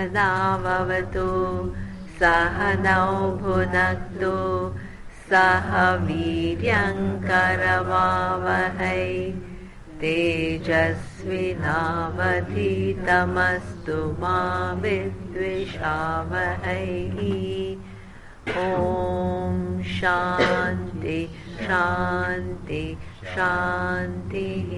सहनाववतु सहनौ भुनक्तु सह वीर्यङ्करवावहै तेजस्विनावधीतमस्तु मा विद्विषावहै। ॐ शान्ति शान्ति शान्तिः।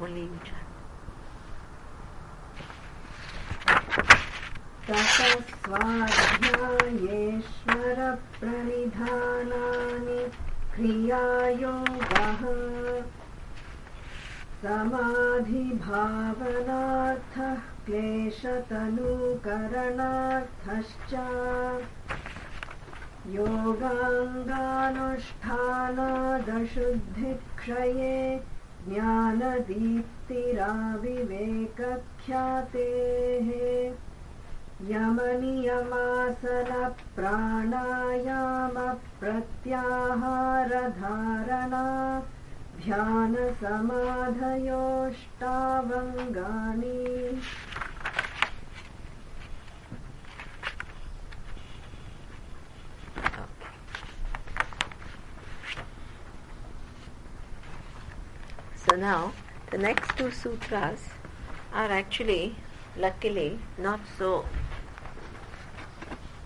Only you chant. ततस्वाध्यायेश्वर प्रणिधानानि क्रियायोगः समाधिभावनार्थः क्लेशतनुकरणार्थश्च योगाङ्गानुष्ठानादशुद्धिक्षये ज्ञानदीप्तिराविवेकख्यातेः यमनियमासनप्राणायामप्रत्याहारधारणा ध्यानसमाधयोष्टावङ्गानि। So now, the next two sutras are actually, luckily, not so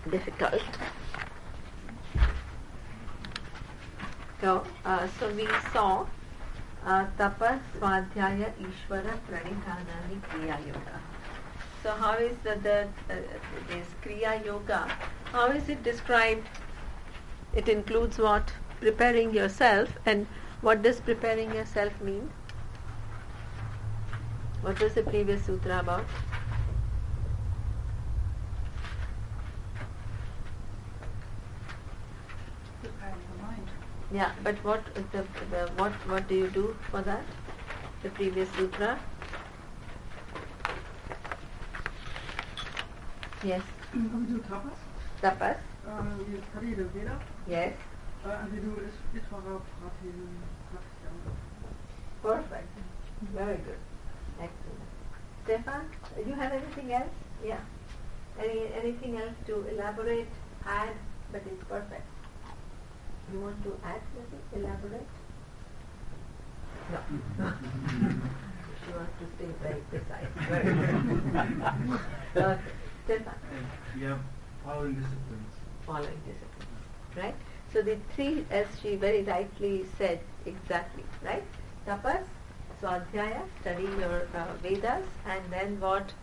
difficult. So we saw Tapa, Swadhyaya, Ishvara, Pranidhanani, Kriya Yoga. So how is this Kriya Yoga, how is it described? It includes what? Preparing yourself. And what does preparing yourself mean? What was the previous sutra about? Preparing the mind. Yeah, but what do you do for that? The previous sutra? Yes. We do tapas. Tapas. We study the Veda. Yes. And we do Ishvara Pratyahara. Perfect. Very good. Excellent. Stefan, you have anything else? Yeah. Anything else to elaborate, add? But it's perfect. You want to add anything? Elaborate? No. She wants to stay very precise. Very good. Okay. Stefan. Yeah, following disciplines. Following disciplines. Right? So the three, as she very rightly said, exactly, right? Tapas, Swadhyaya, study your Vedas, and then what?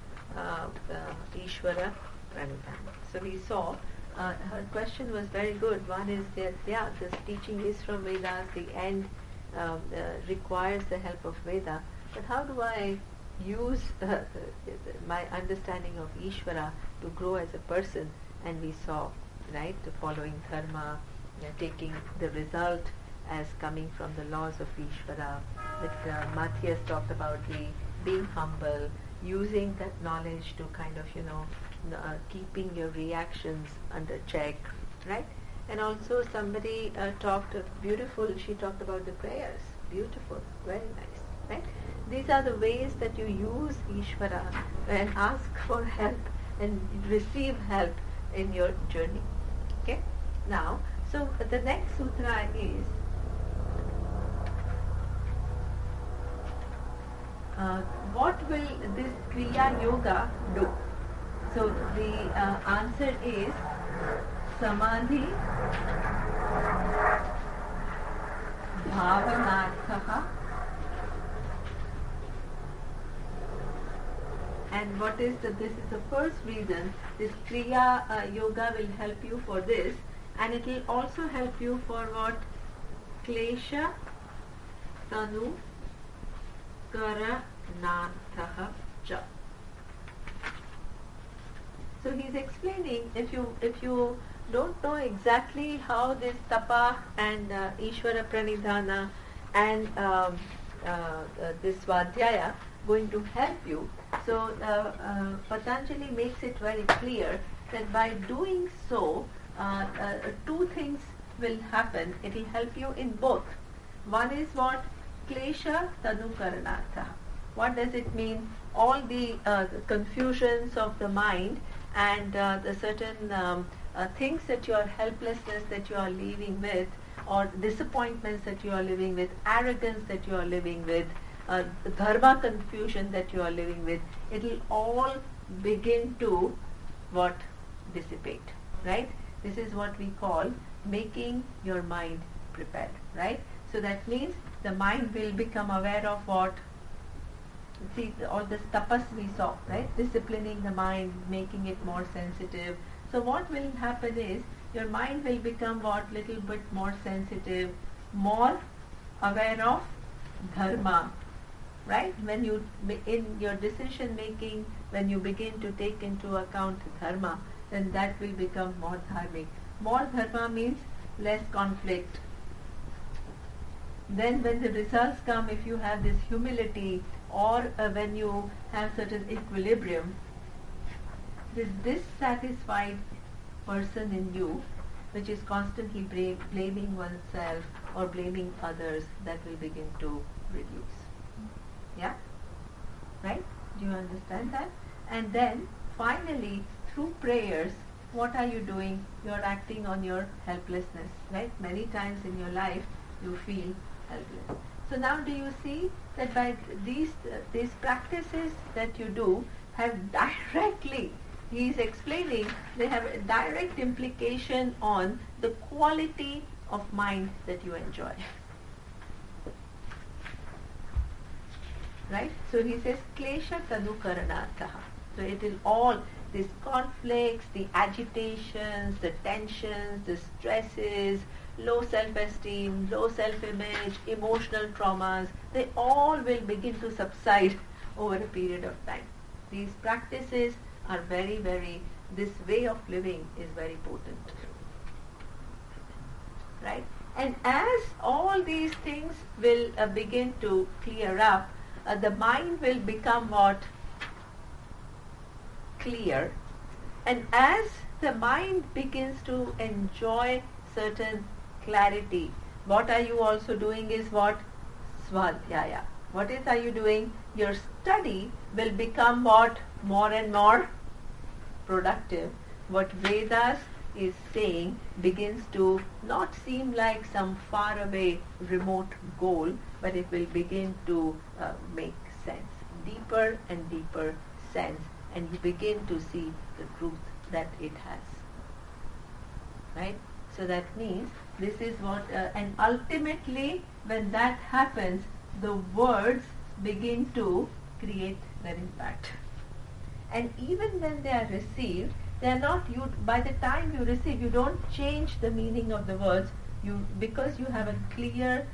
Ishvara, Pranidhana. So we saw, her question was very good. One is that, yeah, this teaching is from Vedas, the end requires the help of Veda. But how do I use my understanding of Ishvara to grow as a person? And we saw, right, the following dharma, taking the result as coming from the laws of Ishvara. That Matthias talked about the being humble, using that knowledge to kind of, keeping your reactions under check, right? And also somebody talked beautiful, she talked about the prayers. Beautiful, very nice, right? These are the ways that you use Ishvara and ask for help and receive help in your journey. Okay? Now, so the next sutra is what will this Kriya Yoga do? So the answer is Samadhi Bhavanarthaha. And what is this is the first reason. This Kriya Yoga will help you for this, and it will also help you for what? Klesha Tanu Karanarthaha cha. So he's explaining, if you don't know exactly how this tapa and Ishvara pranidhana and this Svadhyaya going to help you. So Patanjali makes it very clear that by doing so, two things will happen. It will help you in both. One is what? Klesha tanukaranartha. What does it mean? All the confusions of the mind and the certain things that you are helplessness that you are living with, or disappointments that you are living with, arrogance that you are living with, dharma confusion that you are living with, it will all begin to what? Dissipate, right? This is what we call making your mind prepared, right? So that means the mind will become aware of what? See, all this tapas we saw, right? Disciplining the mind, making it more sensitive. So what will happen is your mind will become what? Little bit more sensitive, more aware of dharma, right? When you, in your decision making, when you begin to take into account dharma, then that will become more dharmic. More dharma means less conflict. Then when the results come, if you have this humility, or when you have certain equilibrium, this dissatisfied person in you, which is constantly blaming oneself or blaming others, that will begin to reduce. Yeah? Right? Do you understand that? And then finally, through prayers, what are you doing? You are acting on your helplessness, right? Many times in your life you feel helpless. So now do you see that by these practices that you do have directly, he is explaining, they have a direct implication on the quality of mind that you enjoy. Right? So he says, Klesha tanukaranartha. So it is all these conflicts, the agitations, the tensions, the stresses, low self-esteem, low self-image, emotional traumas, they all will begin to subside over a period of time. These practices are very, very, this way of living is very potent. Right? And as all these things will begin to clear up, the mind will become what? Clear. And as the mind begins to enjoy certain clarity, what are you also doing is what? Svadhyaya. What are you doing? Your study will become what? More and more productive. What Vedas is saying begins to not seem like some faraway remote goal, but it will begin to make sense, deeper and deeper sense, and you begin to see the truth that it has. Right? So that means this is what, and ultimately when that happens, the words begin to create their impact. And even when they are received, they are not, you, by the time you receive, you don't change the meaning of the words, because you have a clear,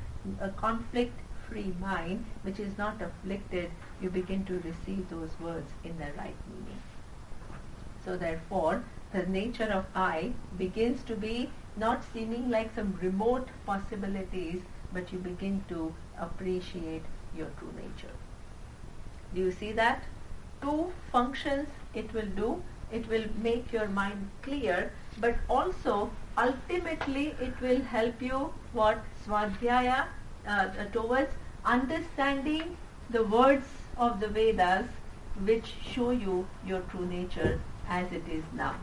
conflict-free mind, which is not afflicted, you begin to receive those words in their right meaning. So therefore, the nature of I begins to be not seeming like some remote possibilities, but you begin to appreciate your true nature. Do you see that? Two functions it will do. It will make your mind clear, but also ultimately it will help you what? Svadhyaya, towards understanding the words of the Vedas, which show you your true nature as it is now.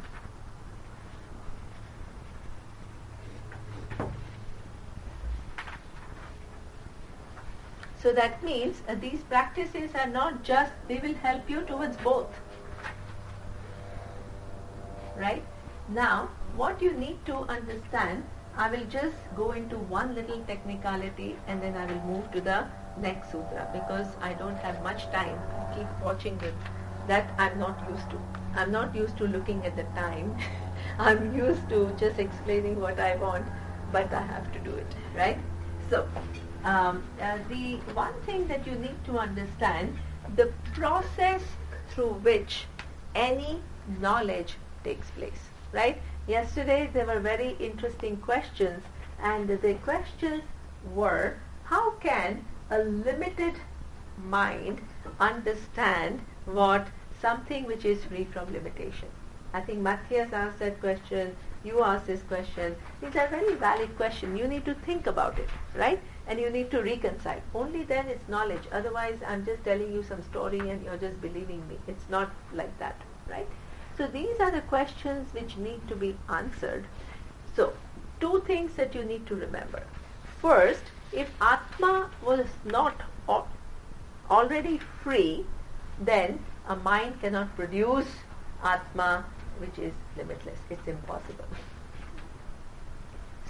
So that means these practices are not just, they will help you towards both. Right? Now, what you need to understand, I will just go into one little technicality and then I will move to the next sutra, because I don't have much time. I keep watching it. That I'm not used to. I'm not used to looking at the time. I'm used to just explaining what I want, but I have to do it. Right? So, the one thing that you need to understand, the process through which any knowledge takes place, right? Yesterday there were very interesting questions, and the questions were, how can a limited mind understand what something which is free from limitation? I think Matthias asked that question, you asked this question. These are very valid questions. You need to think about it, right? And you need to reconcile. Only then it's knowledge. Otherwise, I'm just telling you some story and you're just believing me. It's not like that, right? So these are the questions which need to be answered. So, two things that you need to remember. First, if Atma was not already free, then a mind cannot produce Atma which is limitless. It's impossible.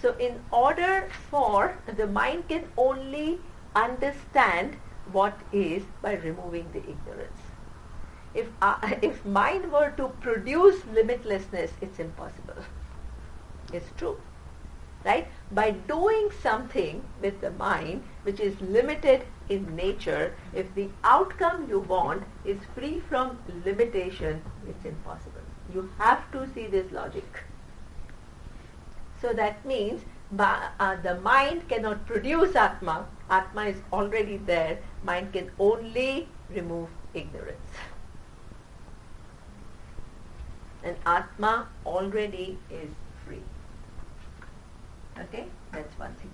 So in order for the mind can only understand what is by removing the ignorance. If mind were to produce limitlessness, it's impossible. It's true. Right? By doing something with the mind which is limited in nature, if the outcome you want is free from limitation, it's impossible. You have to see this logic. So that means the mind cannot produce Atma. Atma is already there. Mind can only remove ignorance. And Atma already is free. Okay, that's one thing.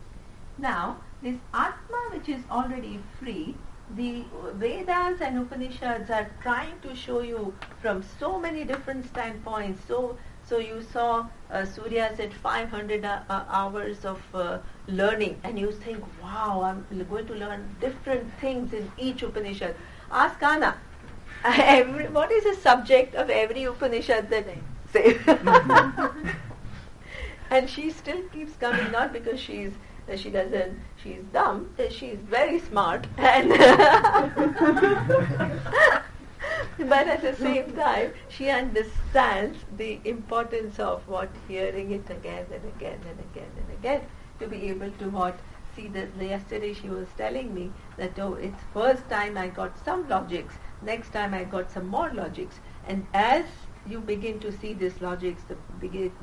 Now, this Atma which is already free, the Vedas and Upanishads are trying to show you from so many different standpoints. So you saw Surya said 500 hours of learning, and you think, wow, I'm going to learn different things in each Upanishad. Ask Anna, what is the subject of every Upanishad that I say? And she still keeps coming, not because she's dumb, she's very smart, and but at the same time she understands the importance of hearing it again and again and again and again, to be able to see that. Yesterday she was telling me that, it's first time I got some logics, next time I got some more logics, and as you begin to see this logics, the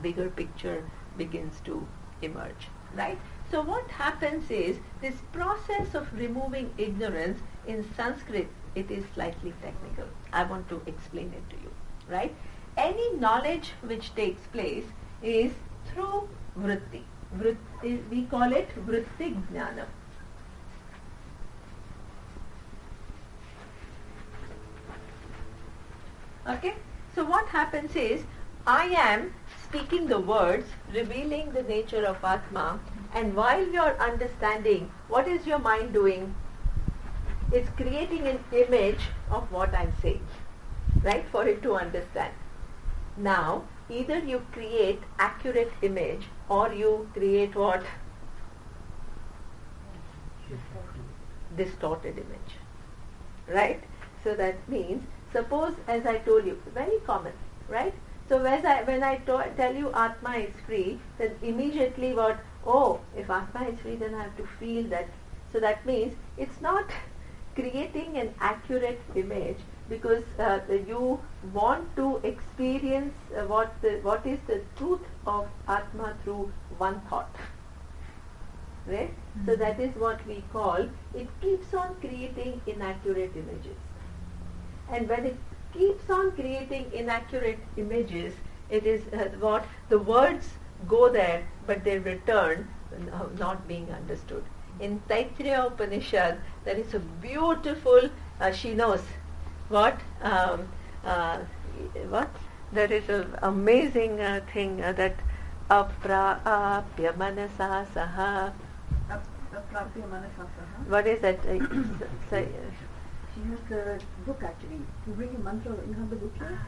bigger picture begins to emerge, right? So what happens is, this process of removing ignorance in Sanskrit, it is slightly technical. I want to explain it to you, right? Any knowledge which takes place is through vritti. We call it vritti jnana. Okay? So what happens is, I am speaking the words, revealing the nature of Atma, and while you're understanding, what is your mind doing? It's creating an image of what I'm saying, right, for it to understand. Now, either you create accurate image or you create what? Distorted image, right? So that means, suppose, as I told you, very common, right? So when I tell you Atma is free, then immediately what? Oh, if Atma is free, then I have to feel that. So that means it's not creating an accurate image, because you want to experience what is the truth of Atma through one thought. Right? Mm-hmm. So that is what we call, it keeps on creating inaccurate images. And when it keeps on creating inaccurate images, it is what the words go there, but they return not being understood. In Taittiriya Upanishad, there is a beautiful, she knows what there is an amazing thing that aprapya manasa saha. What is that? She has the book actually. You bring a mantra, you have the book here?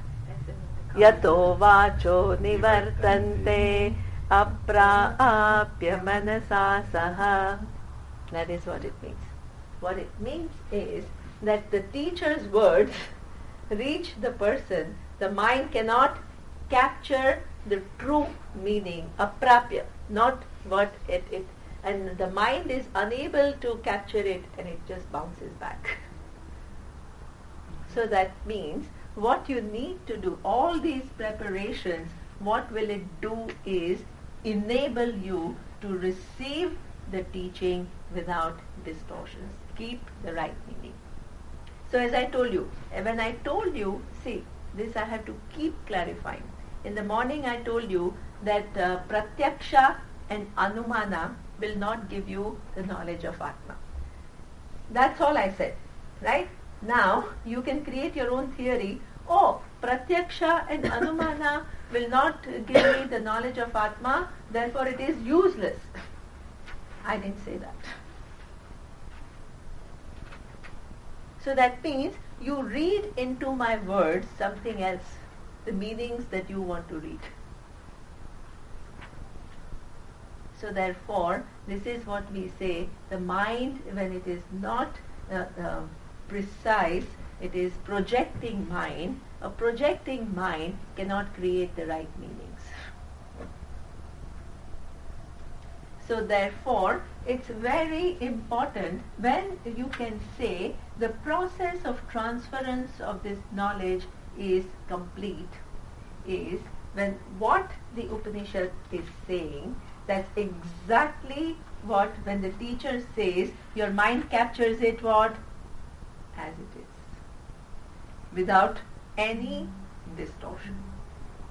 Yato vacho nivartante aprapya manasa saha. That is what it means. What it means is that the teacher's words reach the person. The mind cannot capture the true meaning, aprapya, not what it and the mind is unable to capture it, and it just bounces back. So that means what you need to do, all these preparations what will it do is enable you to receive the teaching without distortions. Keep the right meaning. So as I told you, when I told you, see, this I have to keep clarifying. In the morning I told you that pratyaksha and anumana will not give you the knowledge of Atma. That's all I said, right? Now you can create your own theory. Oh, pratyaksha and anumana will not give me the knowledge of Atma, therefore it is useless. I didn't say that. So that means you read into my words something else, the meanings that you want to read. So therefore, this is what we say, the mind, when it is not precise, it is projecting mind. A projecting mind cannot create the right meanings. So therefore, it's very important when you can say the process of transference of this knowledge is complete, is when what the Upanishad is saying, that's exactly what, when the teacher says, your mind captures it what? As it is, without any distortion.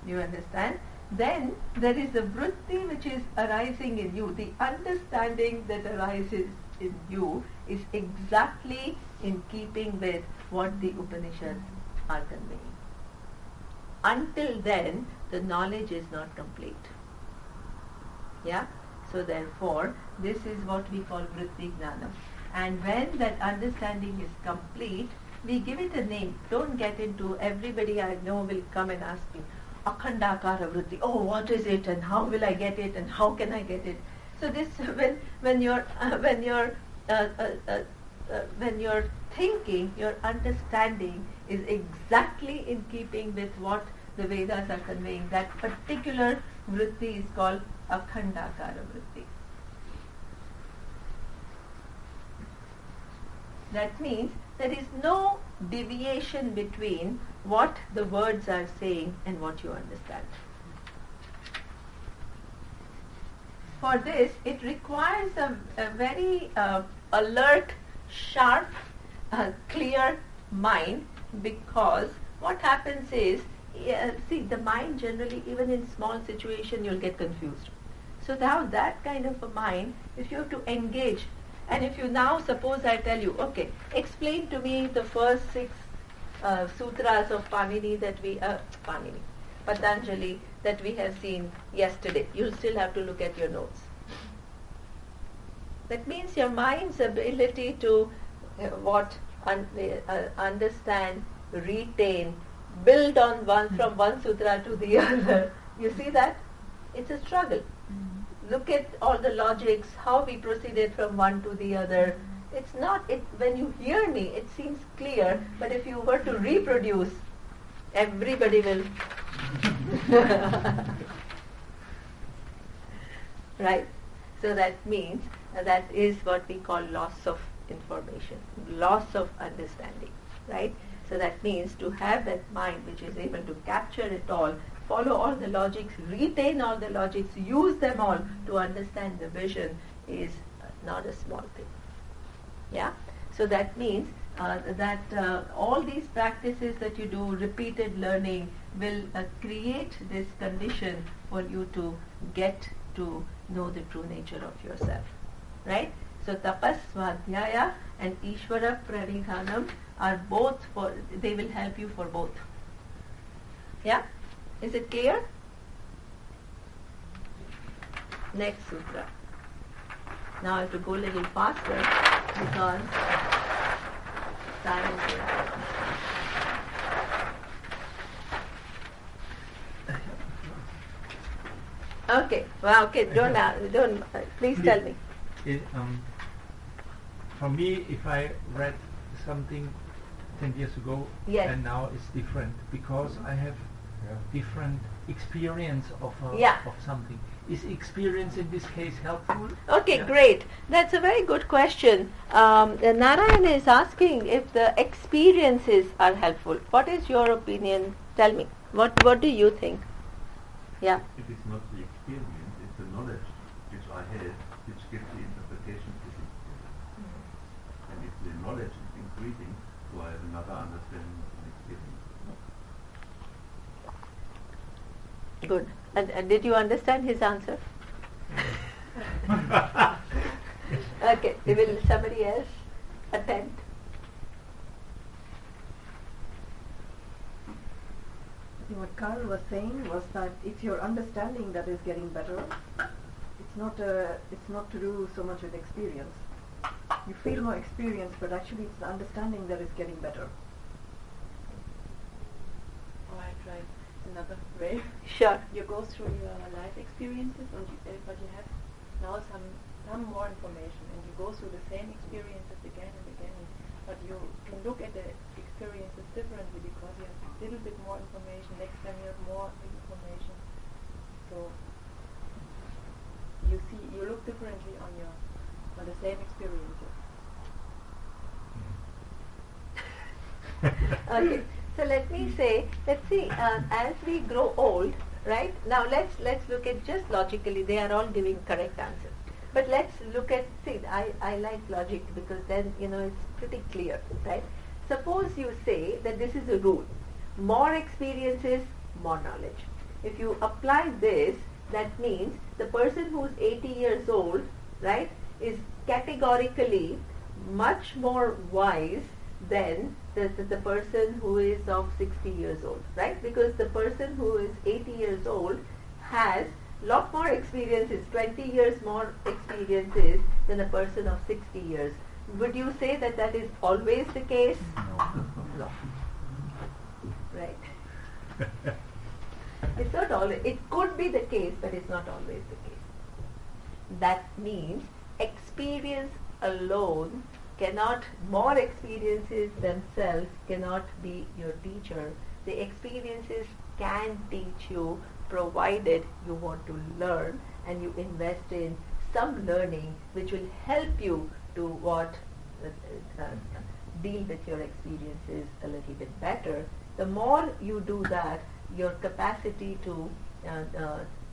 You understand? Then there is a vritti which is arising in you. The understanding that arises in you is exactly in keeping with what the Upanishads are conveying. Until then, the knowledge is not complete. Yeah? So therefore, this is what we call vritti gnanam. And when that understanding is complete, we give it a name. Don't get into, everybody I know will come and ask me, Akhandakara vritti, oh, what is it and how will I get it and how can I get it? So this, when you're thinking, your understanding is exactly in keeping with what the Vedas are conveying. That particular vritti is called Akhandakara vritti. That means there is no deviation between what the words are saying and what you understand. For this, it requires a very alert, sharp, clear mind, because what happens is, see, the mind generally, even in small situation, you'll get confused. So now that kind of a mind, if you have to engage, and if you now, suppose I tell you, okay, explain to me the first 6 sutras of Patanjali that we have seen yesterday. You'll still have to look at your notes. That means your mind's ability to understand, retain, build on from one sutra to the other. You see that? It's a struggle. Look at all the logics, how we proceeded from one to the other. It's not, when you hear me, it seems clear, but if you were to reproduce, everybody will. Right? So that means that is what we call loss of information, loss of understanding. Right? So that means to have that mind which is able to capture it all, follow all the logics, retain all the logics, use them all to understand the vision is not a small thing. Yeah? So that means that all these practices that you do, repeated learning, will create this condition for you to get to know the true nature of yourself. Right? So tapas, svadhyaya and Ishvara pranidhanam are both for, they will help you for both. Yeah? Is it clear? Next sutra. Now I have to go a little faster because time is running. Okay. Well, okay. Don't. Please tell me. For me, if I read something 10 years ago, yes, and now it's different because I have different experience of something. Is experience in this case helpful? Okay, great. That's a very good question. Narayan is asking if the experiences are helpful. What is your opinion? Tell me. What do you think? Yeah. It is not the experience, it's the knowledge which I have, which gives the interpretation to the experience. And if the knowledge is increasing, so I have another understanding of an experience. Good. And did you understand his answer? Okay. Will somebody else attempt? What Carl was saying was that it's your understanding that is getting better. It's not to do so much with experience. You feel more experience, but actually it's the understanding that is getting better. Or I tried another way. Sure. You go through your life experiences, and but you have now some more information, and you go through the same experiences again and again. But you can look at the experiences differently because you have a little bit more information. Next time you have more information, so you look differently on the same experiences. Okay. So let's see, as we grow old, right? Now let's look at just logically. They are all giving correct answers. But let's look at, I like logic because then, it's pretty clear, right? Suppose you say that this is a rule. More experiences, more knowledge. If you apply this, that means the person who's 80 years old, right, is categorically much more wise than the person who is of 60 years old, right? Because the person who is 80 years old has lot more experiences, 20 years more experiences than a person of 60 years. Would you say that that is always the case? No. Right. It's not always. It could be the case, but it's not always the case. That means experience alone cannot, more experiences themselves cannot be your teacher. The experiences can teach you, provided you want to learn and you invest in some learning which will help you to deal with your experiences a little bit better. The more you do that, your capacity to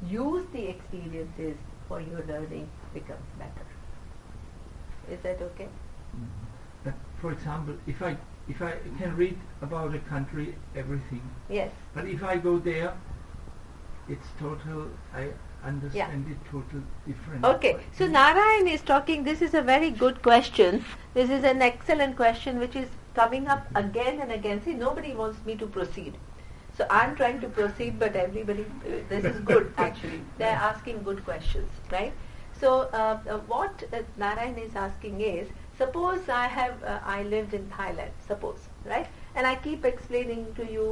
use the experiences for your learning becomes better. Is that okay? But for example, if I can read about a country, everything. Yes. But if I go there, it's total, I understand it total different. Okay, so Narayan is talking, this is a very good question. This is an excellent question which is coming up again and again. See, nobody wants me to proceed. So I'm trying to proceed, but everybody, this is good actually. They're asking good questions, right? So what Narayan is asking is, suppose I lived in Thailand, suppose, right? And I keep explaining to you,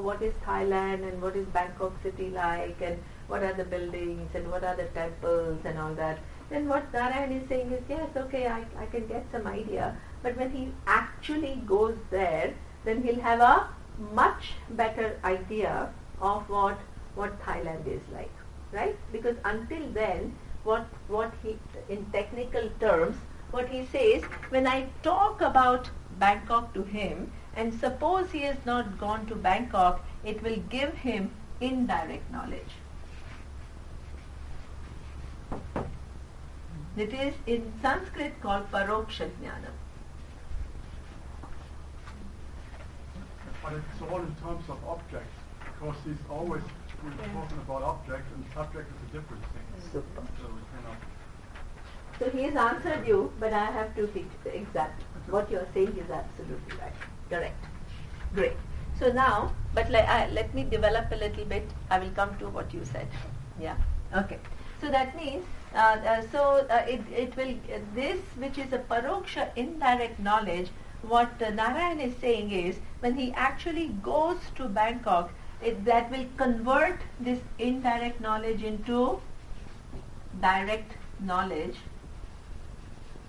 what is Thailand and what is Bangkok city like and what are the buildings and what are the temples and all that. Then what Narayan is saying is, yes, okay, I can get some idea. But when he actually goes there, then he'll have a much better idea of what Thailand is like, right? Because until then, what he, in technical terms, what he says, when I talk about Bangkok to him, and suppose he has not gone to Bangkok, it will give him indirect knowledge. It is in Sanskrit called Paroksha Jnana. But it's all in terms of objects, because he's always talking about objects, and subject is a different thing. Super. So we cannot. So he has answered you, but I have to teach the exact. What you are saying is absolutely right. Correct. Great. So now, but let me develop a little bit. I will come to what you said. Yeah. Okay. So that means, it will, this which is a paroksha, indirect knowledge, what Narayan is saying is, when he actually goes to Bangkok, that will convert this indirect knowledge into direct knowledge,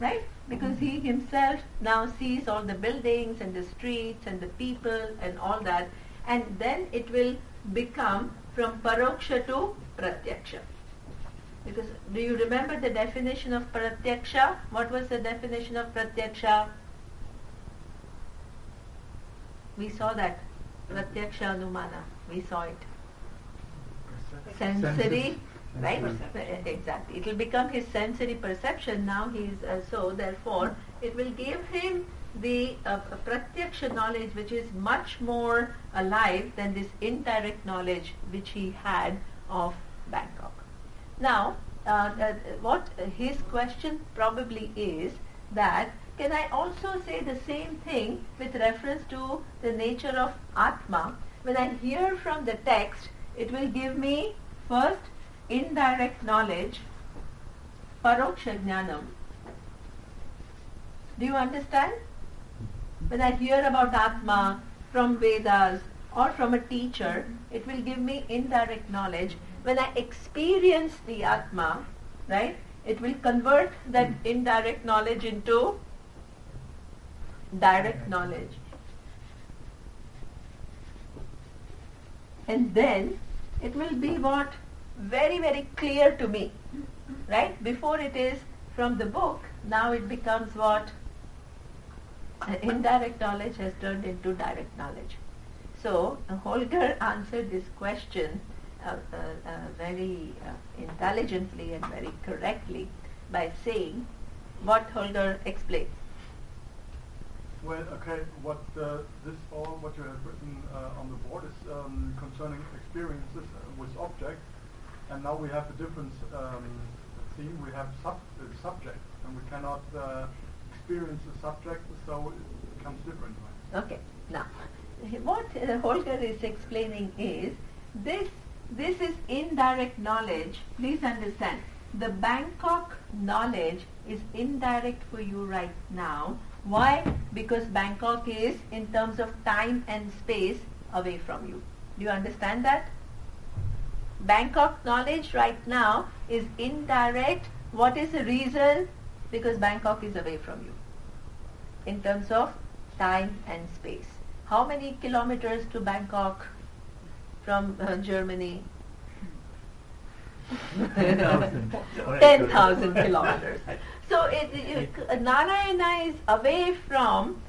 right? Because he himself now sees all the buildings and the streets and the people and all that, and then it will become from paroksha to pratyaksha. Because do you remember the definition of pratyaksha? What was the definition of pratyaksha? We saw that. Pratyaksha Anumana. We saw it. sensory, right? Exactly. It will become his sensory perception. Now he is so. Therefore, it will give him the pratyaksha knowledge, which is much more alive than this indirect knowledge which he had of Bangkok. Now, what his question probably is that, can I also say the same thing with reference to the nature of Atma? When I hear from the text, it will give me first indirect knowledge, paroksha jnanam. Do you understand? When I hear about Atma from Vedas or from a teacher, it will give me indirect knowledge. When I experience the Atma, right, it will convert that indirect knowledge into direct knowledge. And then it will be what? Very, very clear to me, right? Before it is from the book, now it becomes what? Indirect knowledge has turned into direct knowledge. So Holger answered this question very intelligently and very correctly by saying what Holger explains. Well, okay, what what you have written on the board is concerning experiences with objects, and now we have a different theme. We have subject, and we cannot experience the subject, so it becomes different. Right? Okay, now what Holger is explaining is this is indirect knowledge. Please understand, the Bangkok knowledge is indirect for you right now. Why? Because Bangkok is, in terms of time and space, away from you. Do you understand that? Bangkok knowledge right now is indirect. What is the reason? Because Bangkok is away from you in terms of time and space. How many kilometers to Bangkok from Germany? 10,000 kilometers. So Narayana is away from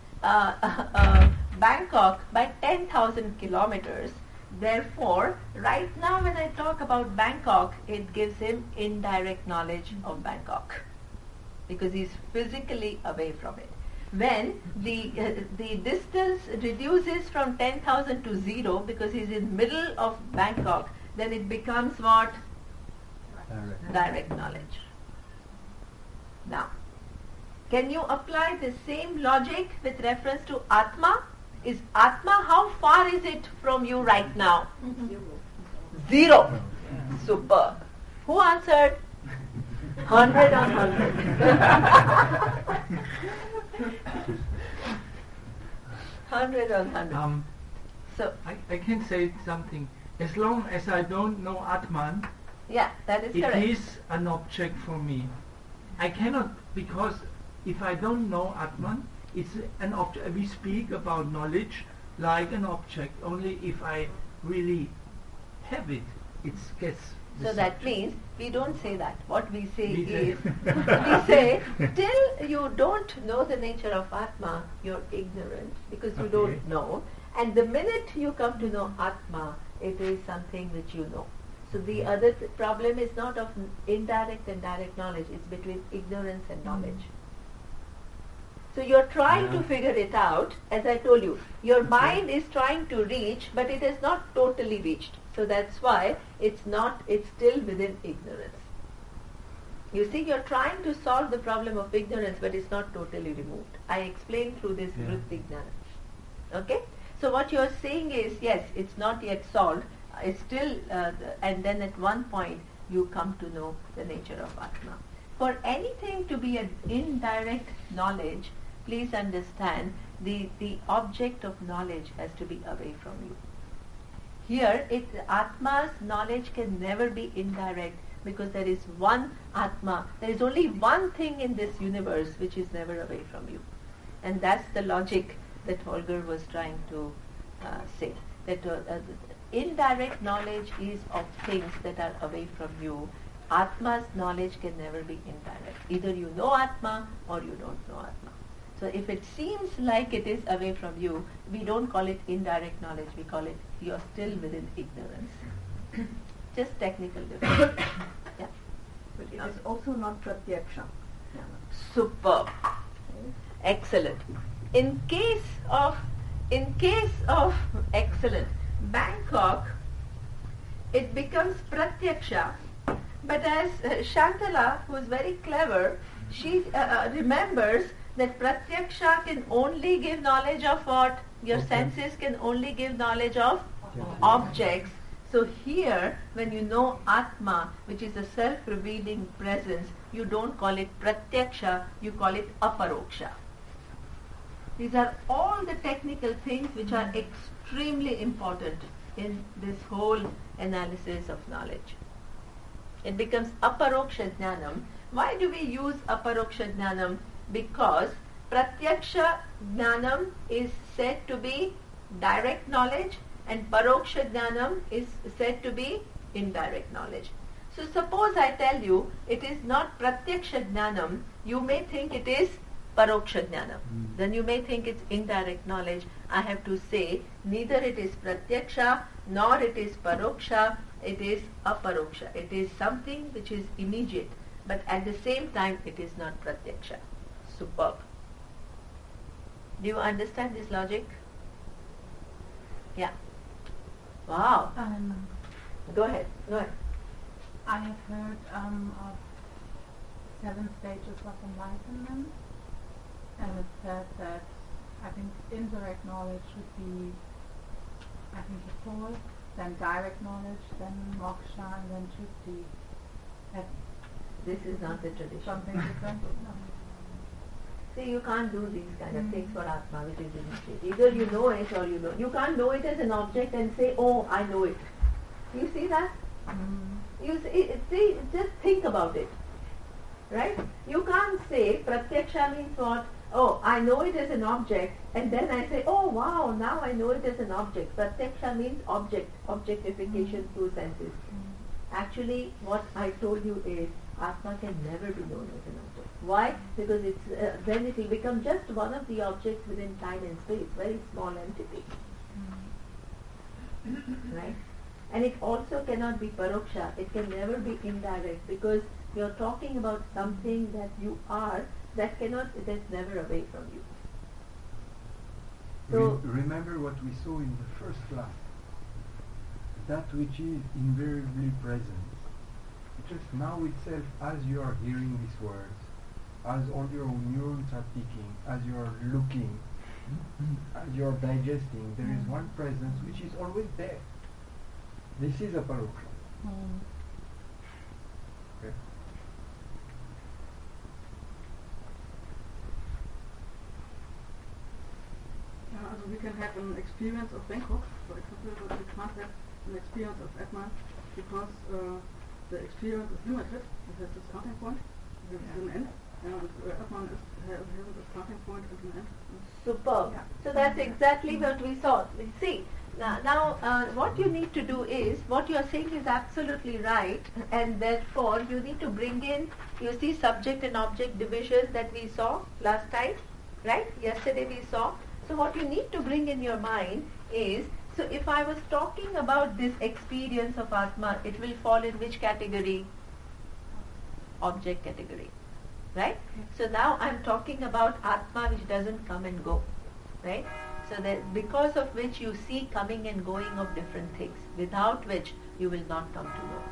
Bangkok by 10,000 kilometers. Therefore, right now when I talk about Bangkok, it gives him indirect knowledge of Bangkok because he's physically away from it. When the distance reduces from 10,000 to 0 because he's in middle of Bangkok, then it becomes what? Direct knowledge. Now, can you apply the same logic with reference to Atma? Is Atma, how far is it from you right now? 0. Super. Who answered? 100 on 100. 100 on 100. So I can say something. As long as I don't know Atman, yeah, that is correct. It is an object for me. I cannot, because if I don't know Atman, it's an object. We speak about knowledge like an object. Only if I really have it, it gets. So that means we don't say that. What we say is, we say, till you don't know the nature of Atma, you're ignorant because you don't know. And the minute you come to know Atma, it is something which you know. So the other problem is not of indirect and direct knowledge. It's between ignorance and knowledge. So you're trying to figure it out. As I told you, your mind is trying to reach, but it has not totally reached. So that's why it's still within ignorance. You see, you're trying to solve the problem of ignorance, but it's not totally removed. I explained through this vritti jnana. Okay? So what you're saying is, yes, it's not yet solved. It's still, and then at one point you come to know the nature of Atma. For anything to be an indirect knowledge, please understand the object of knowledge has to be away from you. Here, Atma's knowledge can never be indirect because there is one Atma. There is only one thing in this universe which is never away from you. And that's the logic that Holger was trying to say. That indirect knowledge is of things that are away from you. Atma's knowledge can never be indirect. Either you know Atma or you don't know Atma. So if it seems like it is away from you, we don't call it indirect knowledge. We call it you're still within ignorance. just technical difference. Yeah. But it is also not pratyaksha. Superb. Excellent. In case of excellent Bangkok, it becomes pratyaksha. But as Shantala, who is very clever, she remembers that pratyaksha can only give knowledge of what? Your senses can only give knowledge of objects. So here, when you know Atma, which is a self-revealing presence, you don't call it pratyaksha, you call it aparoksha. These are all the technical things which are extremely important in this whole analysis of knowledge. It becomes aparoksha jnanam. Why do we use aparoksha jnanam? Because pratyaksha jnanam is said to be direct knowledge and paroksha jnanam is said to be indirect knowledge. So suppose I tell you it is not pratyaksha jnanam, you may think it is paroksha jnanam. Then you may think it's indirect knowledge. I have to say neither it is pratyaksha nor it is paroksha, it is aparoksha. It is something which is immediate, but at the same time it is not pratyaksha. Superb. Do you understand this logic? Yeah. Wow. Go ahead. I have heard of 7 stages of enlightenment, and it said that I think indirect knowledge should be, I think, the 4th, then direct knowledge, then moksha, and then chutti. This is not the tradition. Something different? No. See, you can't do these kind of things for Atma, which is immediate. Either you know it or you don't. You can't know it as an object and say, oh, I know it. You see that? You see, just think about it. Right? You can't say pratyaksha means what? Oh, I know it as an object, and then I say, oh wow, now I know it as an object. Pratyaksha means object, objectification through senses. Actually, what I told you is, Atma can never be known as an object. Why? Because it's then it will become just one of the objects within time and space, very small entity. Right? And it also cannot be paroksha. It can never be indirect because you're talking about something that you are that's never away from you. So remember what we saw in the first class. That which is invariably present. Just now itself, as you are hearing these words, as all your neurons are ticking, as you are looking, as you are digesting, there is one presence which is always there. This is a paroksha. Okay. Also we can have an experience of Bangkok, for example, but we can't have an experience of Atman because the experience is limited. It has a starting point, it has an end. Atman has a starting point and an end. Superb. Yeah. So that's exactly what we saw. See, now what you need to do is, what you are saying is absolutely right, and therefore you need to bring in, you see, subject and object divisions that we saw last time, right? Yesterday we saw. So what you need to bring in your mind is, so if I was talking about this experience of Atma, it will fall in which category? Object category. Right? So now I'm talking about Atma which doesn't come and go. Right? So that because of which you see coming and going of different things, without which you will not come to know.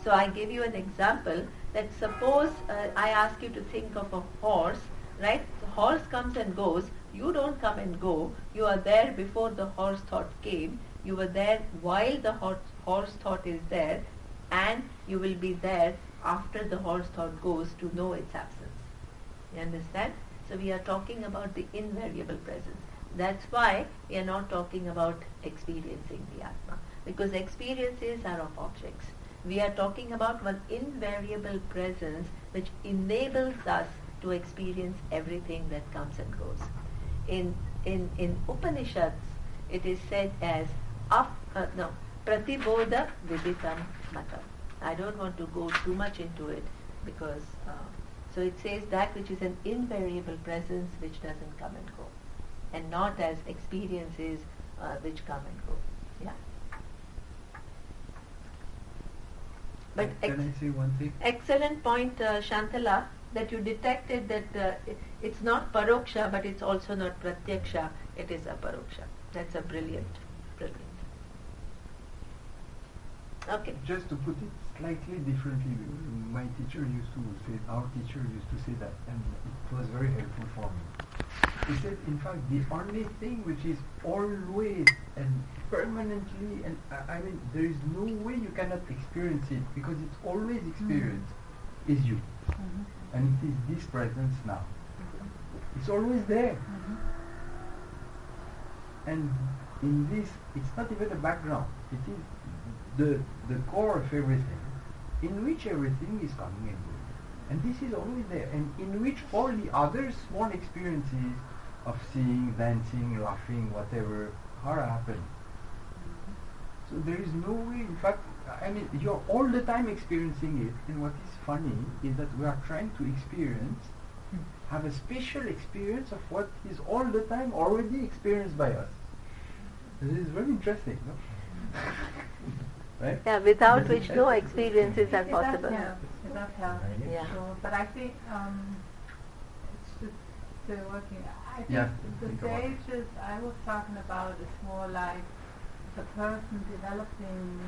So I give you an example that suppose I ask you to think of a horse, right? The horse comes and goes, you don't come and go, you are there before the horse thought came, you were there while the horse thought is there, and you will be there after the horse thought goes to know its absence. You understand? So we are talking about the invariable presence. That's why we are not talking about experiencing the Atma, because experiences are of objects. We are talking about one invariable presence which enables us to experience everything that comes and goes. In Upanishads, it is said as pratibodha viditam mata. I don't want to go too much into it because so it says that which is an invariable presence which doesn't come and go, and not as experiences which come and go. Yeah. But Can I say one thing? excellent point, Shantala, that you detected that it's not paroksha, but it's also not pratyaksha, it is aparoksha. That's a brilliant. Okay. Just to put it slightly differently, my teacher used to say, our teacher used to say that, and it was very helpful for me. He said, in fact, the only thing which is always and permanently, and I mean, there is no way you cannot experience it, because it's always experienced, is you. And it is this presence now. It's always there. And in this, it's not even a background. It is the core of everything, in which everything is coming and going. And this is always there, and in which all the other small experiences of seeing, dancing, laughing, whatever, are happening. So there is no way, in fact, I mean, you're all the time experiencing it, and what is funny is that we are trying to experience, have a special experience of what is all the time already experienced by us. This is very interesting, no? Right? Yeah, without which no experiences are It possible. does help. It does help. Yeah. So, but I think it's just still working. I think Yeah, the think about it. stages I was talking about is more like the person developing.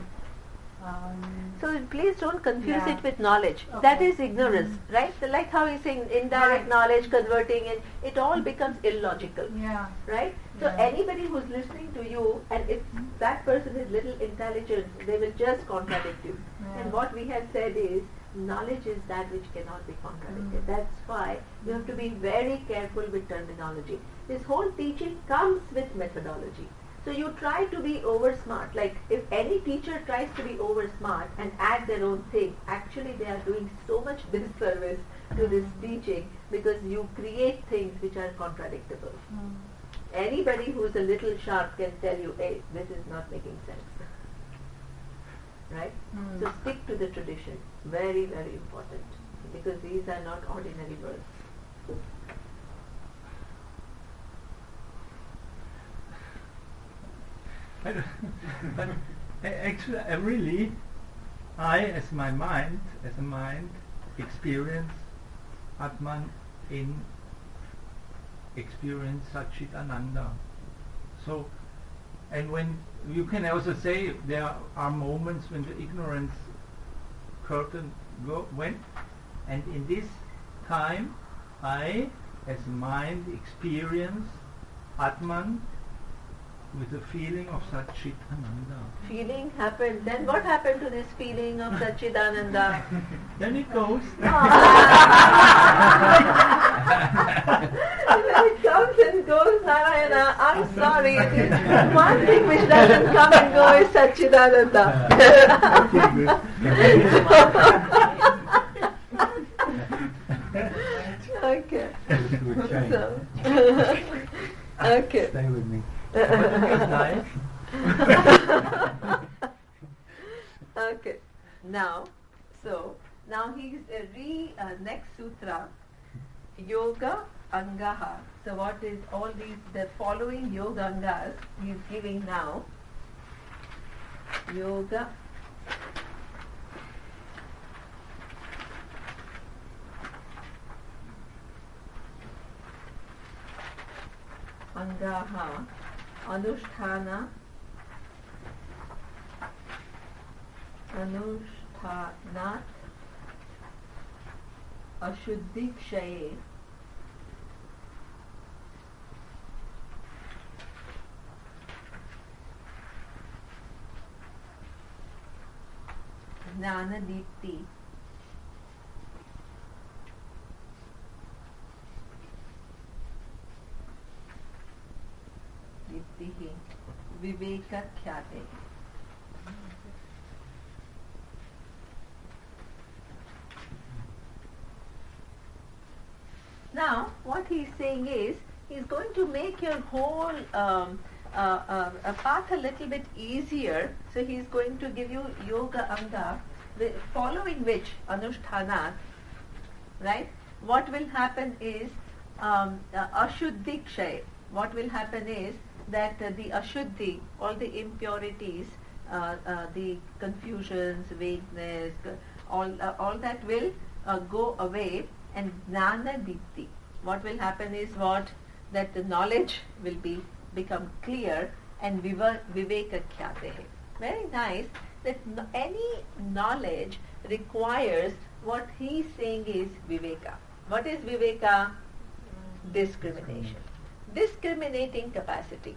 So please don't confuse Yeah. it with knowledge. Okay. That is ignorance, right? So like how he's saying indirect Right. knowledge, converting it all becomes illogical, Yeah. right? So Yeah. anybody who's listening to you, and if that person is little intelligent, they will just contradict you. Yeah. And what we have said is, knowledge is that which cannot be contradicted. That's why you have to be very careful with terminology. This whole teaching comes with methodology. So you try to be over smart. Like if any teacher tries to be over smart and add their own thing, actually they are doing so much disservice to this teaching, because you create things which are contradictable. Anybody who's a little sharp can tell you, hey, this is not making sense. Right? So stick to the tradition. Very, very important. Because these are not ordinary words. But actually, really, as a mind, experience Atman in experience Satchitananda. So, and when you can also say there are moments when the ignorance curtain went, and in this time, I, as a mind, experience Atman with a feeling of Satchitananda. Feeling happened. Then what happened to this feeling of Satchidananda? Then it goes. It comes and goes, Narayana. I'm sorry. It is one thing which doesn't come and go is Satchidananda. Okay. So, okay. Stay with me. Nice. Okay. Now he's next sutra, Yoga Angaha. So what is all these, the following Yoga Angas he's giving now. Yoga Angaha, Anusthana, Anushthanat, Ashuddhikshaye, Jnanadipti, Diptihi, Vivekakhyate. Now, what he's saying is, he's going to make your whole path a little bit easier. So he's going to give you Yoga Anga, following which, Anushthanat, right? What will happen is, Ashuddhikshay. What will happen is that the Ashuddhi, all the impurities, the confusions, vagueness, all that will go away, and jnana dipti. What will happen is that the knowledge will become clear, and viveka khyate. Very nice that any knowledge requires what he's saying is viveka. What is viveka? Discrimination. Discriminating capacity.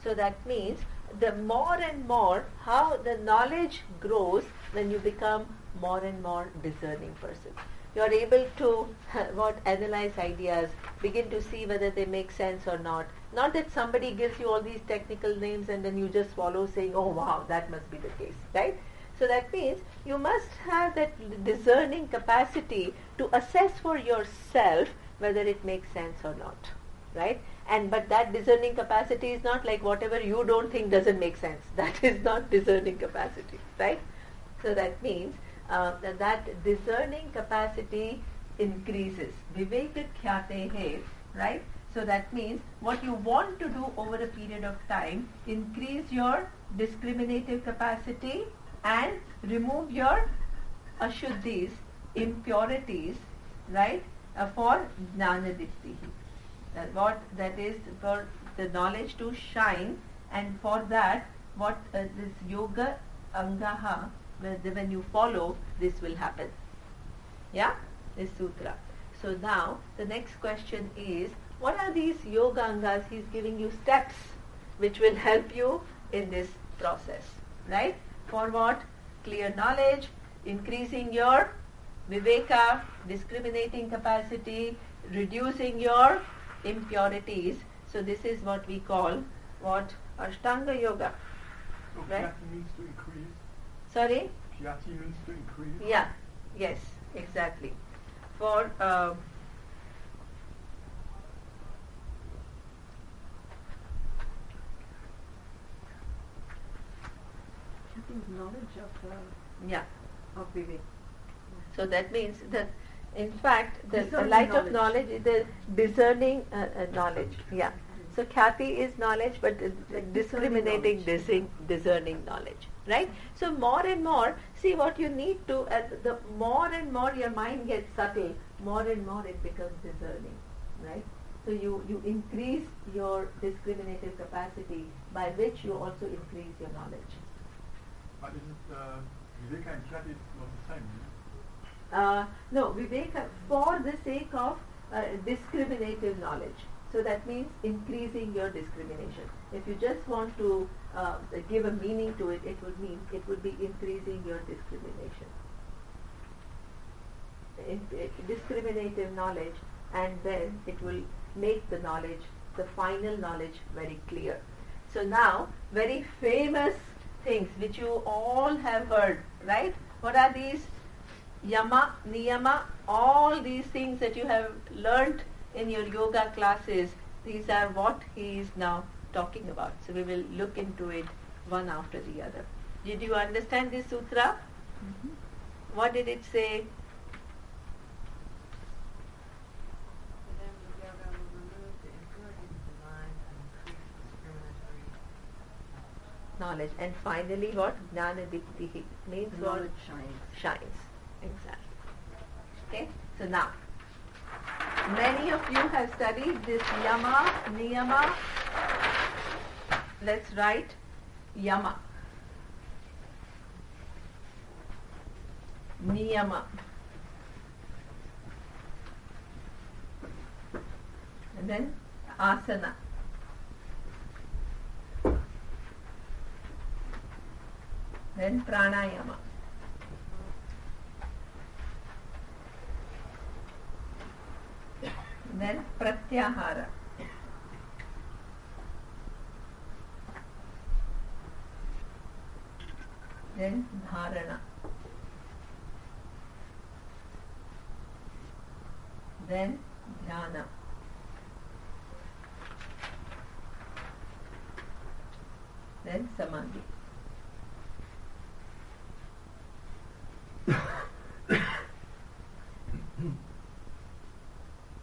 So that means the more and more how the knowledge grows when you become more and more discerning person. You are able to analyze ideas, begin to see whether they make sense or not. Not that somebody gives you all these technical names and then you just follow saying, oh wow, that must be the case, right? So that means you must have that discerning capacity to assess for yourself whether it makes sense or not, right? But that discerning capacity is not like whatever you don't think doesn't make sense. That is not discerning capacity, right? So that means that discerning capacity increases. Viveka khyate, right? So that means what you want to do over a period of time, increase your discriminative capacity and remove your ashuddhis, impurities, right? For jnana dipti. That is for the knowledge to shine, and for that this yoga angaha, when you follow, this will happen. Yeah, this sutra. So now the next question is, what are these yoga angas? He's giving you steps which will help you in this process, right? For what? Clear knowledge, increasing your viveka, discriminating capacity, reducing your impurities. So this is what we call Ashtanga yoga. So Right? Khyati means to increase. Sorry? Khyati means to increase. Yeah, yes, exactly. For Khyati is knowledge yeah. of Vivek. So that means that in fact the Discerning light of knowledge. knowledge is the discerning knowledge. Yeah. So Khyati is knowledge, but discriminating, discerning knowledge. Right? So more and more, see what you need to, the more and more your mind gets subtle, more and more it becomes discerning. Right? So you increase your discriminative capacity, by which you also increase your knowledge. But is it Viveka and Khyati is not the same? No, Viveka for the sake of discriminative knowledge. So that means increasing your discrimination. If you just want to give a meaning to it, it would be increasing your discrimination. Discriminative knowledge, and then it will make the knowledge, the final knowledge, very clear. So now, very famous things which you all have heard, right? What are these? Yama, niyama, all these things that you have learnt in your yoga classes, these are what he is now talking about. So we will look into it one after the other. Did you understand this sutra? Mm-hmm. What did it say? Knowledge. And finally what? Jnana diptihi means what? Knowledge shines. Shines. Exactly. Okay? So now, many of you have studied this yama, niyama. Let's write yama. Niyama. And then asana. Then pranayama. Then pratyahara. Then dharana. Then dhyana. Then samadhi.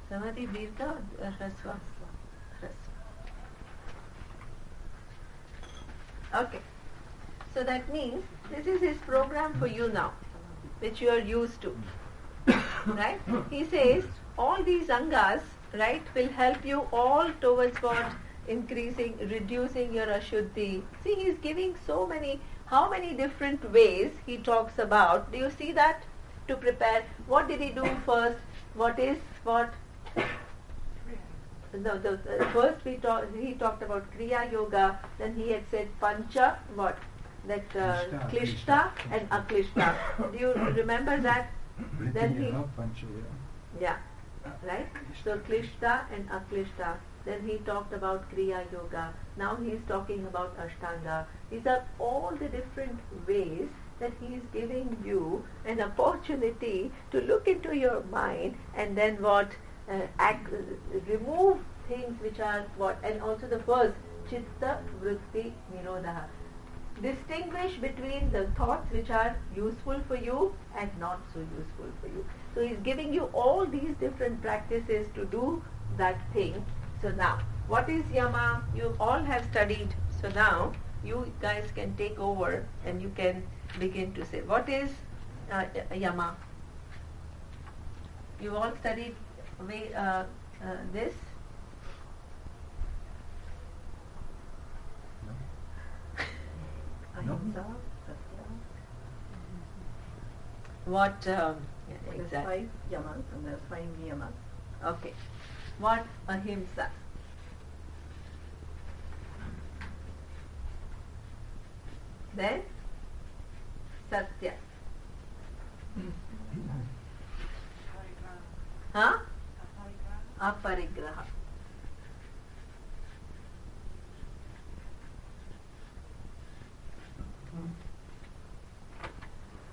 Samadhi dirgha hrasva. Okay. So that means this is his program for you now, which you are used to. Right? He says all these angas, right, will help you all towards what? Increasing, reducing your ashuddhi. See, he is giving so many, how many different ways he talks about. Do you see that? To prepare. What did he do first? What is what? The first he talked about Kriya Yoga. Then he had said Pancha, what? That Klishta and Aklishta. Do you remember that? Then he, yeah, right? So Klishta and Aklishta. Then he talked about Kriya Yoga. Now he is talking about Ashtanga. These are all the different ways that he is giving you an opportunity to look into your mind and then what? Remove things which are what? And also the first, Chitta Vritti Nirodha. Distinguish between the thoughts which are useful for you and not so useful for you. So he's giving you all these different practices to do that thing. So now, what is Yama? You all have studied. So now, you guys can take over and you can begin to say, what is Yama? You all studied this? Ahimsa, Satya. What? There's Exactly. 5 yamas and there's 5 niyamas. Okay. What? Ahimsa. Then Satya. Huh? Aparigraha.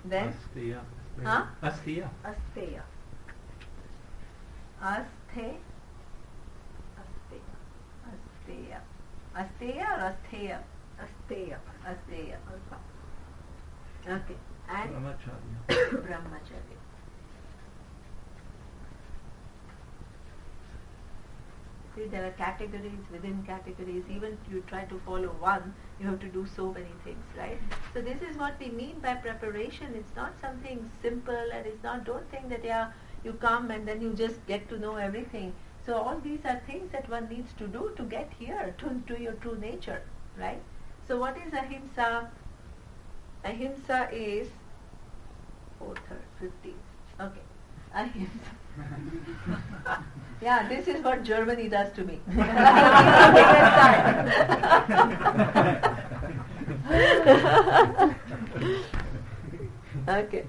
Then Asteya. Huh? Asteya. Asteya. Asthe. Asteya. Asteya or Astheya? Asteya. Asteya. Okay. And Brahmacharya. Brahmacharya. See, there are categories within categories. Even if you try to follow one, you have to do so many things, right? So this is what we mean by preparation. It's not something simple, and it's not, don't think that you come and then you just get to know everything. So all these are things that one needs to do to get here, to your true nature, right? So what is ahimsa? Ahimsa is 4:50. Okay. Ahimsa. Yeah, this is what Germany does to me. Okay.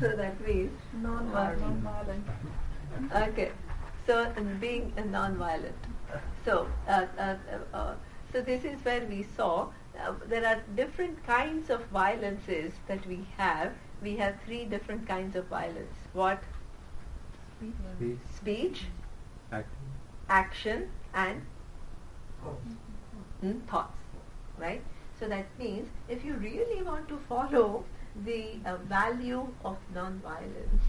So that means Non-violent. okay. So being non-violent. So so this is where we saw there are different kinds of violences that we have. We have 3 different kinds of violence. What? Speech, action, and thoughts. Right? So that means if you really want to follow the value of non-violence,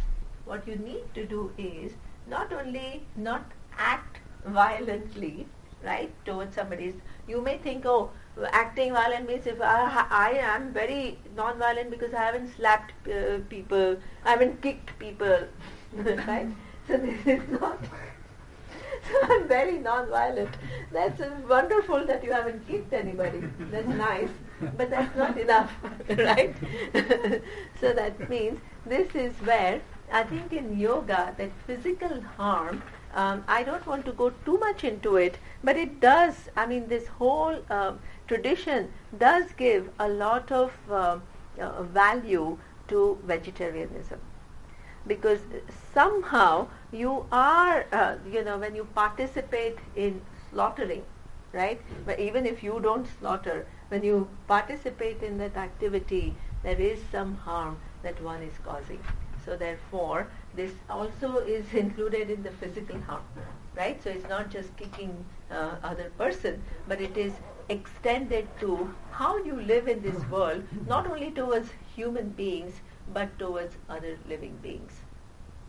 what you need to do is not only not act violently, right, towards somebody. You may think, oh, acting violent means if I am very non-violent because I haven't slapped people, I haven't kicked people, right? So this is not. So I'm very non-violent. That's wonderful that you haven't kicked anybody. That's nice, but that's not enough, right? So that means this is where I think in yoga that physical harm, I don't want to go too much into it, but it does, I mean this whole tradition does give a lot of value to vegetarianism. Because somehow you are, when you participate in slaughtering, right? But even if you don't slaughter, when you participate in that activity, there is some harm that one is causing. So therefore, this also is included in the physical harm, right? So it's not just kicking other person, but it is extended to how you live in this world, not only towards human beings, but towards other living beings.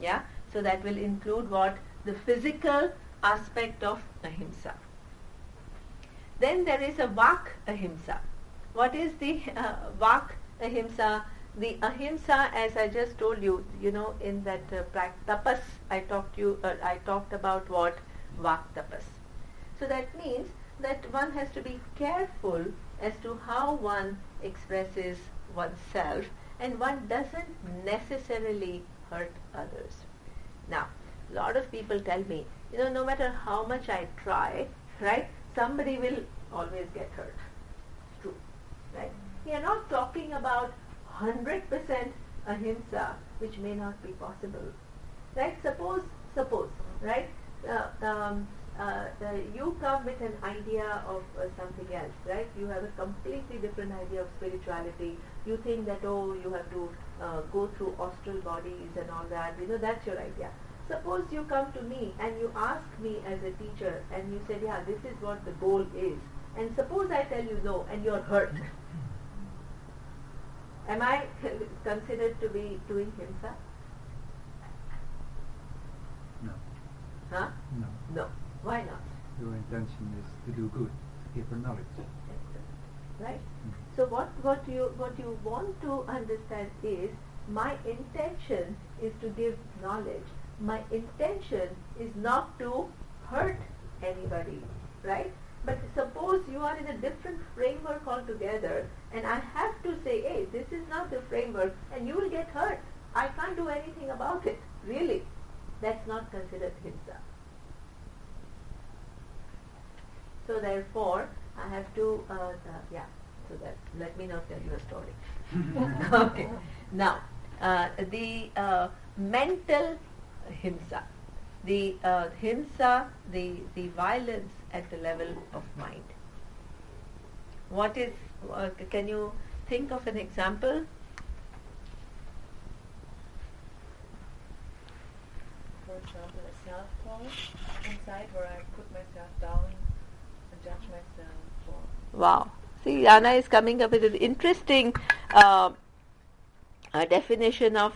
Yeah? So that will include what? The physical aspect of ahimsa. Then there is a vak ahimsa. what is the vak ahimsa? The ahimsa, as I just told you, in that tapas, I talked about what vak tapas. So that means that one has to be careful as to how one expresses oneself, and one doesn't necessarily hurt others. Now, a lot of people tell me, no matter how much I try, right, somebody will always get hurt. True, right? We are not talking about 100% ahimsa, which may not be possible, right? Suppose, right? You come with an idea of something else, right? You have a completely different idea of spirituality. You think that, you have to go through astral bodies and all that. That's your idea. Suppose you come to me and you ask me as a teacher and you said, yeah, this is what the goal is. And suppose I tell you no and you're hurt. Am I considered to be doing himsa? No. Huh? No. No. Why not? Your intention is to do good, to give her knowledge. Right? So what you want to understand is, my intention is to give knowledge. My intention is not to hurt anybody, right? But suppose you are in a different framework altogether, and I have to say, hey, this is not the framework, and you will get hurt. I can't do anything about it. Really. That's not considered himsa. So therefore, I have to, so that, let me not tell you a story. Okay. Now, the mental himsa, the himsa, the violence at the level of mind. What is, can you think of an example? For example, a self-talk inside where I put myself down and judge myself. Wow. See, Anna is coming up with an interesting definition of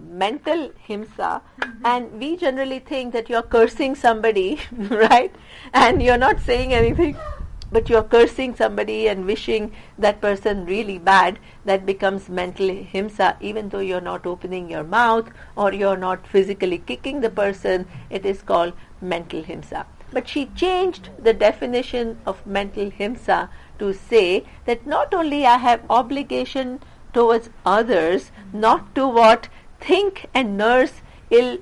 mental himsa, and we generally think that you're cursing somebody, right? And you're not saying anything, but you're cursing somebody and wishing that person really bad. That becomes mental himsa, even though you're not opening your mouth or you're not physically kicking the person. It is called mental himsa. But she changed the definition of mental himsa to say that not only I have obligation towards others not to think and nurse ill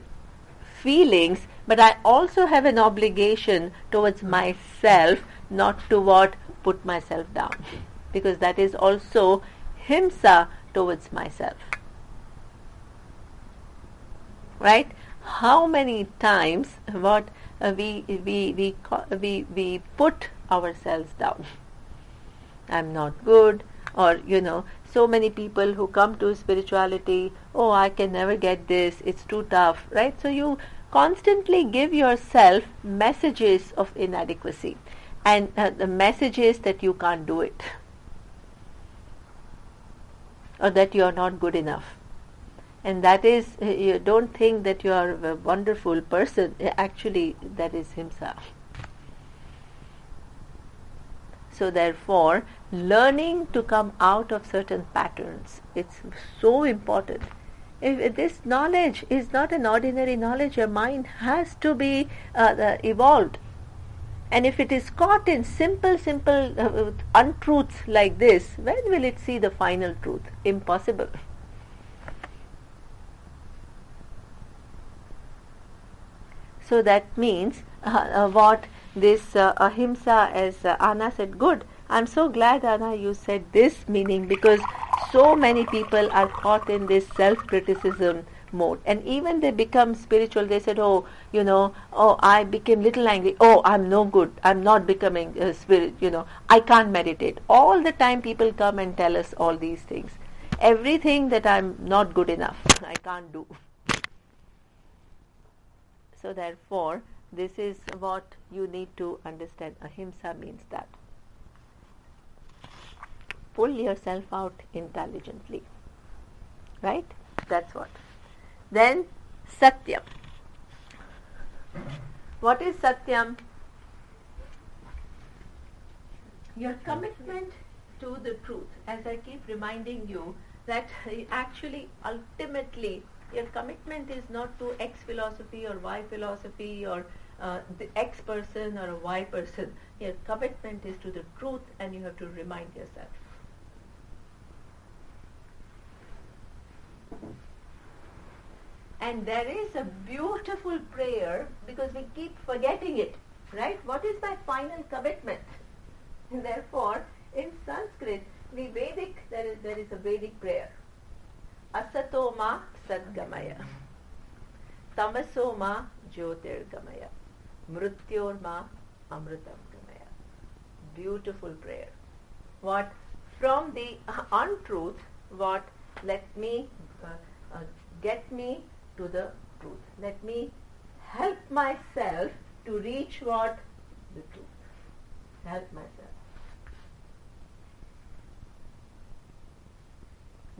feelings, but I also have an obligation towards myself not to put myself down, because that is also himsa towards myself. Right? How many times we put ourselves down? I'm not good, or so many people who come to spirituality, I can never get this, it's too tough, right? So you constantly give yourself messages of inadequacy, and the messages that you can't do it, or that you are not good enough. And that is, you don't think that you are a wonderful person. Actually, that is himsa. So therefore, learning to come out of certain patterns, it's so important. If this knowledge is not an ordinary knowledge, your mind has to be evolved. And if it is caught in simple untruths like this, when will it see the final truth? Impossible. So that means what this ahimsa, as Anna said, good. I'm so glad, Anna, you said this meaning, because so many people are caught in this self-criticism mode, and even they become spiritual. They said, I became little angry. I'm no good. I'm not becoming a spirit. I can't meditate. All the time people come and tell us all these things. Everything that I'm not good enough, I can't do. So therefore, this is what you need to understand. Ahimsa means that. Pull yourself out intelligently. Right? That's what. Then, Satyam. What is Satyam? Your commitment to the truth, as I keep reminding you, that actually ultimately your commitment is not to X philosophy or Y philosophy or the X person or a Y person. Your commitment is to the truth, and you have to remind yourself. And there is a beautiful prayer, because we keep forgetting it, right? What is my final commitment? And therefore, in Sanskrit, the Vedic, there is a Vedic prayer. Asatoma sadgamaya, tamasoma jyotirgamaya, mrityorma amritam gamaya. Beautiful prayer. What? From the untruth, what? Let me get me to the truth. Let me help myself to reach what? The truth. Help myself.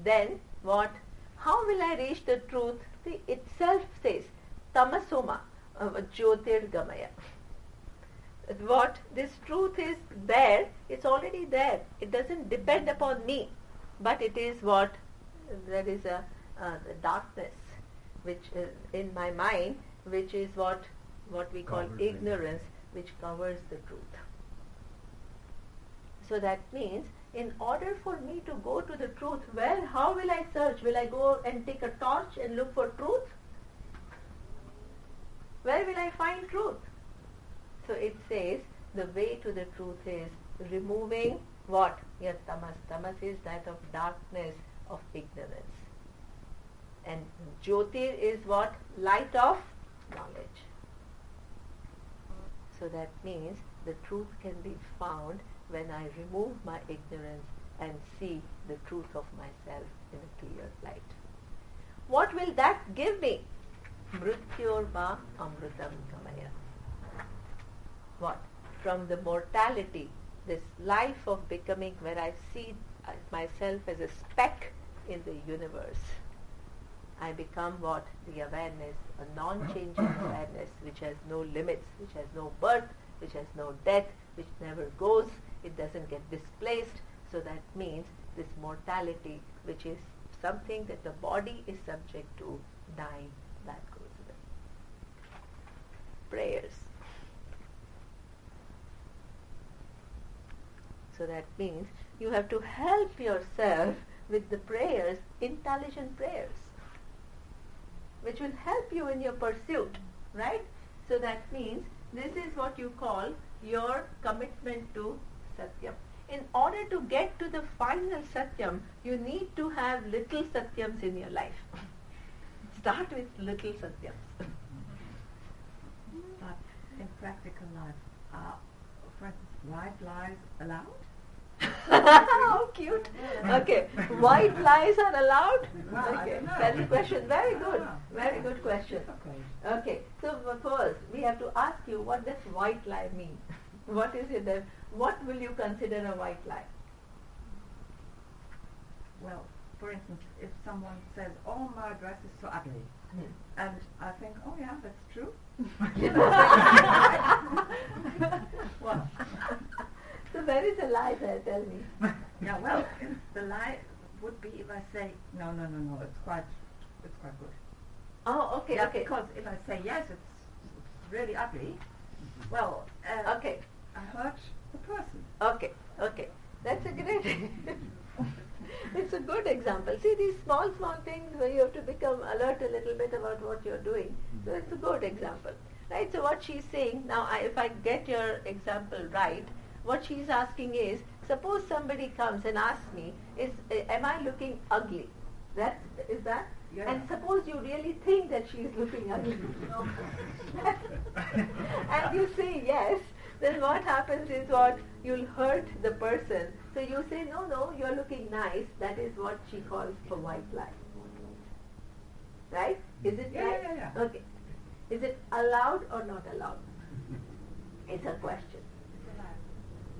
Then what? How will I reach the truth? See, itself says tamasoma jyotirgamaya. What? This truth is there. It's already there. It doesn't depend upon me, but it is what? There is a the darkness which is in my mind, which is what we call ignorance, which covers the truth. So that means, in order for me to go to the truth, how will I search? Will I go and take a torch and look for truth? Where will I find truth? So it says the way to the truth is removing what? Your tamas. Tamas is that of darkness, of ignorance. And jyotir is what? Light of knowledge. So that means the truth can be found when I remove my ignorance and see the truth of myself in a clear light. What will that give me? Mrityorma amritam gamaya. What? From the mortality, this life of becoming, where I see myself as a speck in the universe, I become what? The awareness, a non-changing awareness, which has no limits, which has no birth, which has no death, which never goes, it doesn't get displaced. So that means this mortality, which is something that the body is subject to, dying, that goes away. Prayers. So that means you have to help yourself with the prayers, intelligent prayers, which will help you in your pursuit, right? So that means this is what you call your commitment to Satyam. In order to get to the final Satyam, you need to have little Satyams in your life. Start with little Satyams. But in practical life, for instance, white lies allowed? How cute. Okay, white lies are allowed? Okay, that's the question. Very good. Very good question. Okay, so first we have to ask you, what does white lie mean? What is it that, what will you consider a white lie? Well, for instance, if someone says, "Oh, my dress is so ugly," and I think, "Oh yeah, that's true." Well, so where is the lie there? Tell me. Yeah, well, the lie would be if I say, no, it's quite good. Oh, okay, Yeah, okay. because if I say yes, it's really ugly. Well, okay. I hurt the person. Okay, that's a great. It's a good example. See, these small things where you have to become alert a little bit about what you're doing. So it's a good example, right? So what she's saying now, if I get your example right, what she's asking is, suppose somebody comes and asks me, am I looking ugly? Is that? Yeah. And suppose you really think that she is looking ugly, and you say yes, then what happens is what? You'll hurt the person. So you say, no, you're looking nice. That is what she calls a white lie. Right? Is it right? Yeah. Okay. Is it allowed or not allowed? It's a question.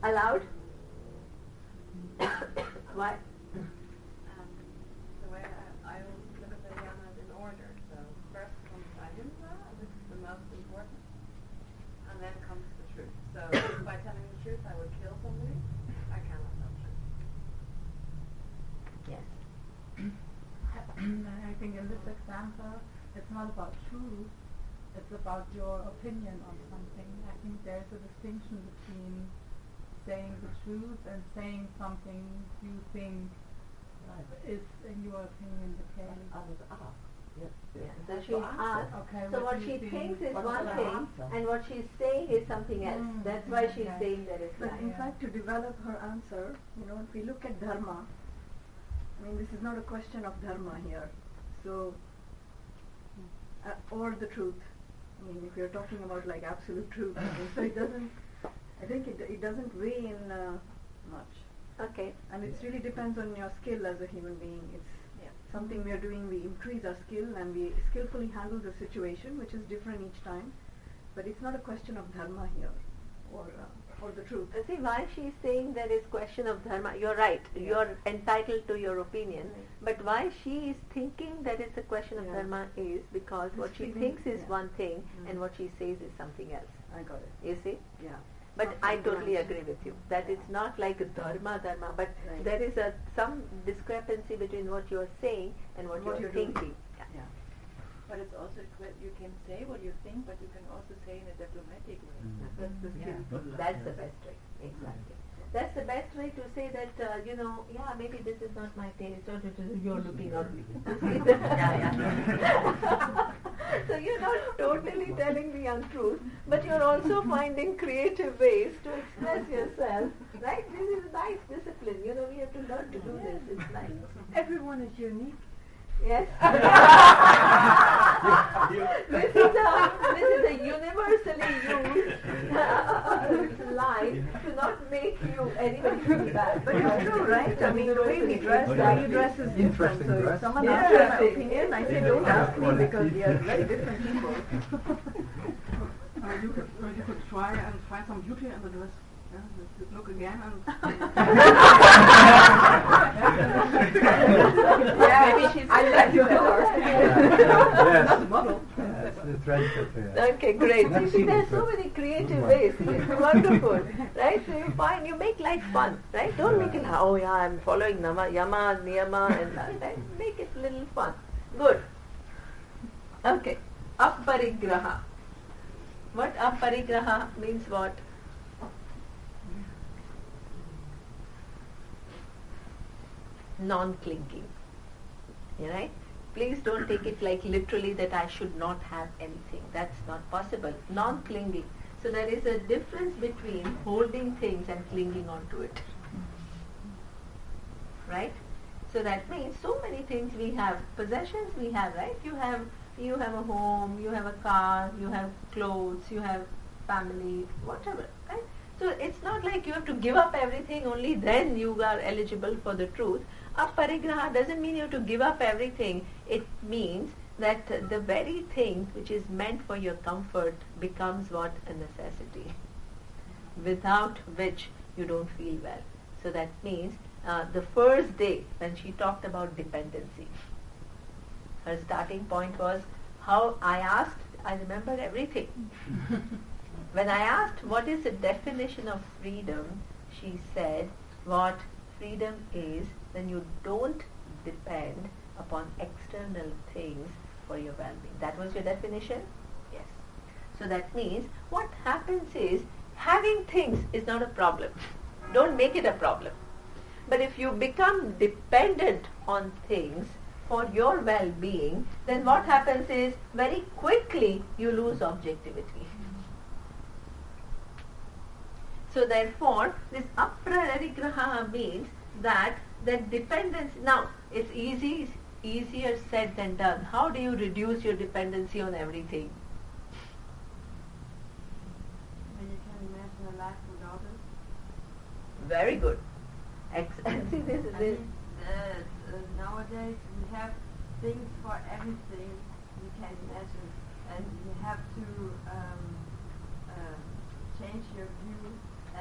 Allowed? Why? The way I look at the yamas in order. So first comes ahimsa, which is the most important, and then comes the truth. So by telling the truth, I would kill somebody. in this example, it's not about truth, it's about your opinion on something. I think there's a distinction between saying the truth and saying something you think is, in your opinion, the case. So she asked. Okay, So what do she you think? thinks is What one should I thing, answer? and what she's saying is something else. That's why she's Okay. saying that it's But right. in fact, to develop her answer, if we look at dharma, I mean, this is not a question of dharma here. So, or the truth. I mean, if you're talking about like absolute truth, so it doesn't. I think it doesn't weigh in much, Okay. and it really depends on your skill as a human being. It's something we are doing. We increase our skill and we skillfully handle the situation, which is different each time. But it's not a question of dharma here, or the truth. See why she's saying there is question of dharma. You're right. Yeah. You're entitled to your opinion. But why she is thinking that it's a question of Yeah. dharma is because what she feeling- thinks is yeah. one thing Mm. and what she says is something else. I got it. You see? Yeah. But Not I totally congruent. agree with you that Yeah. it's not like dharma, but Right. there is some discrepancy between what you're saying and what What you're you're doing. thinking. Yeah. Yeah. But it's also you can say what you think, but you can also say in a diplomatic way. That's the Yeah. skillful. That's the best way. Exactly. That's the best way to say that, maybe this is not my taste, or you're looking ugly. So you're not totally telling the untruth, but you're also finding creative ways to express yourself, right? This is nice discipline. We have to learn to do this. It's nice. Everyone is unique. Yes. This is a universally used line to not make anybody feel bad. But it's true, right? I mean, the way we dress, the way you dress is different. Interesting So if dress. someone Yeah. asks me my opinion, I say, don't ask me because we are very different people. You could try and find some beauty in the dress. Yeah, you look again and Maybe she's I like you Yes. that's a model. That's the trendsetter. Yeah. Okay, great. Never You see, seen there's it, so but many creative good one. ways. It's wonderful, right? So you make life fun, right? Don't make it, oh yeah, I'm following Yama, Niyama, and that. Right? Make it a little fun. Good. Okay. Aparigraha. What aparigraha means what? Non-clinging. Right? Please don't take it like literally that I should not have anything. That's not possible. Non-clinging. So there is a difference between holding things and clinging onto it. Right? So that means so many things we have, possessions we have, right? You have a home, you have a car, you have clothes, you have family, whatever, right? So it's not like you have to give up everything, only then you are eligible for the truth. Aparigraha doesn't mean you have to give up everything. It means that the very thing which is meant for your comfort becomes what? A necessity, without which you don't feel well. So that means the first day when she talked about dependency, her starting point was how I remember everything. When I asked what is the definition of freedom, she said what freedom is when you don't depend upon external things for your well-being. That was your definition? Yes. So that means what happens is having things is not a problem. Don't make it a problem. But if you become dependent on things for your well-being, then what happens is very quickly you lose objectivity. So therefore, this aprarigraha means that dependence, now it's easier said than done. How do you reduce your dependency on everything? And you can imagine a life without it. Very good. See, this is I it. mean, nowadays we have things for everything you can imagine, and you have to change your view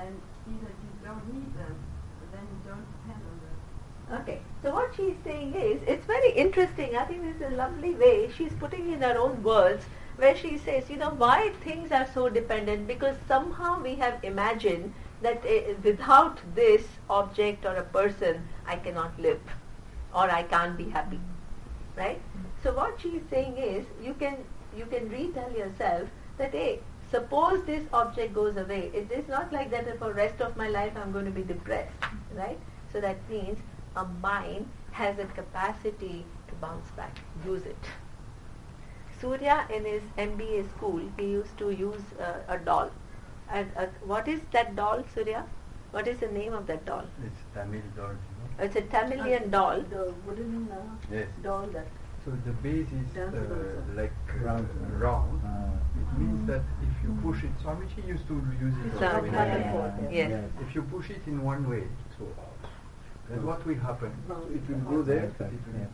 and see that you don't need them, and then you don't depend on them. Okay, so what she's saying is, it's very interesting. I think this is a lovely way. She's putting in her own words where she says, why things are so dependent, because somehow we have imagined that without this object or a person, I cannot live or I can't be happy, right? So what she is saying is, you can retell yourself that, hey, suppose this object goes away. It is not like that for the rest of my life I'm going to be depressed, right? So that means a mind has a capacity to bounce back. Use it. Surya in his MBA school, he used to use a doll. And what is that doll, Surya? What is the name of that doll? It's Tamil doll, It's a Tamilian doll. The wooden Yes. doll that So the base is Danceable. like Round. round. It means that if you push it, Swamiji used to use it. It's also like in back and India. forth, Yes. If you push it in one way, So, then what will happen? Bounce It will back. go there, Back, it will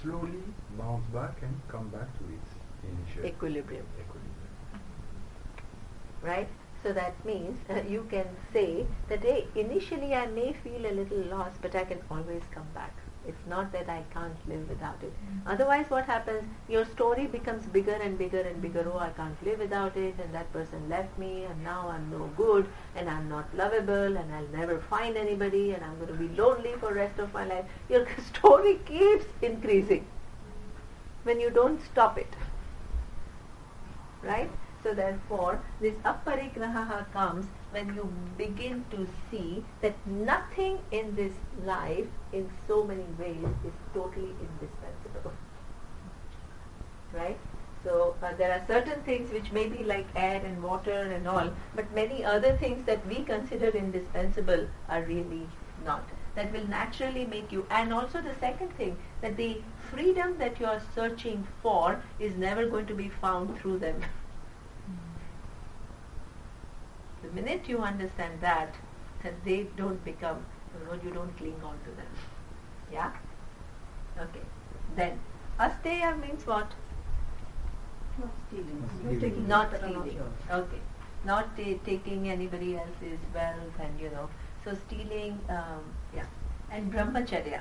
slowly bounce back and come back to its initial Equilibrium. equilibrium. Right? So that means you can say that, hey, initially I may feel a little lost, but I can always come back. It's not that I can't live without it. Otherwise what happens, your story becomes bigger and bigger and bigger. Oh, I can't live without it, and that person left me, and now I'm no good, and I'm not lovable, and I'll never find anybody, and I'm going to be lonely for the rest of my life. Your story keeps increasing when you don't stop it. Right? So therefore, this aparigraha comes when you begin to see that nothing in this life in so many ways is totally indispensable. Right? So there are certain things which may be like air and water and all, but many other things that we consider indispensable are really not. That will naturally make you, and also the second thing, that the freedom that you are searching for is never going to be found through them. The minute you understand that they don't become, you don't cling on to them. Yeah? Okay. Then, asteya means what? not stealing. Not You're stealing. taking Not things that are not stealing. yours. Okay. Not taking anybody else's wealth and, so stealing, yeah. And brahmacharya.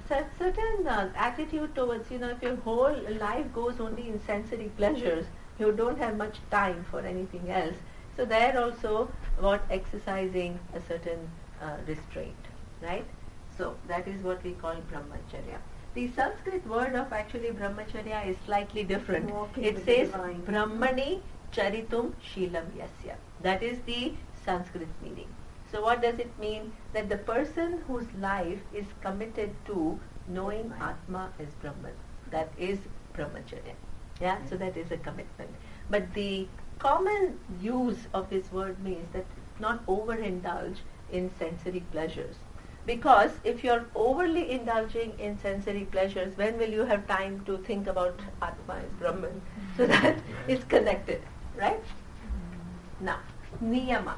So certain attitude towards, if your whole life goes only in sensory pleasures, you don't have much time for anything else. So there also what exercising a certain restraint, right? So that is what we call brahmacharya. The Sanskrit word of actually brahmacharya is slightly different. Walking It with the says divine. brahmani charitum shilam yasya. That is the Sanskrit meaning. So what does it mean? That the person whose life is committed to knowing Atma as Brahman, that is brahmacharya. Yeah, so that is a commitment. But the common use of this word means that not overindulge in sensory pleasures. Because if you're overly indulging in sensory pleasures, when will you have time to think about Atma as Brahman? So that is connected, right? Now, niyama.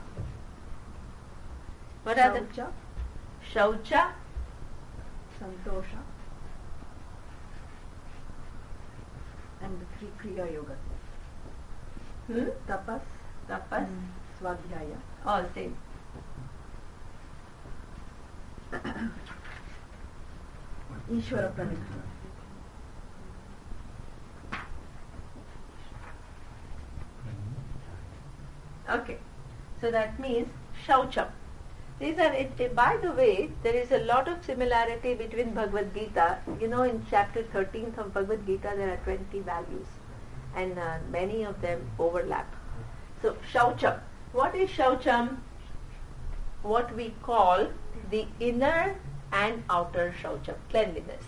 What are the Shaucha, Shaucha, Santosha, and the three Kriya Yoga. Tapas, tapas, Swadhyaya, all same. Ishvara Pranidhana. Okay, so that means Shaucham. These are by the way, there is a lot of similarity between Bhagavad Gita. In chapter 13th of Bhagavad Gita, there are 20 values, and many of them overlap. So Shaucham. What is Shaucham? What we call the inner and outer Shaucham, cleanliness.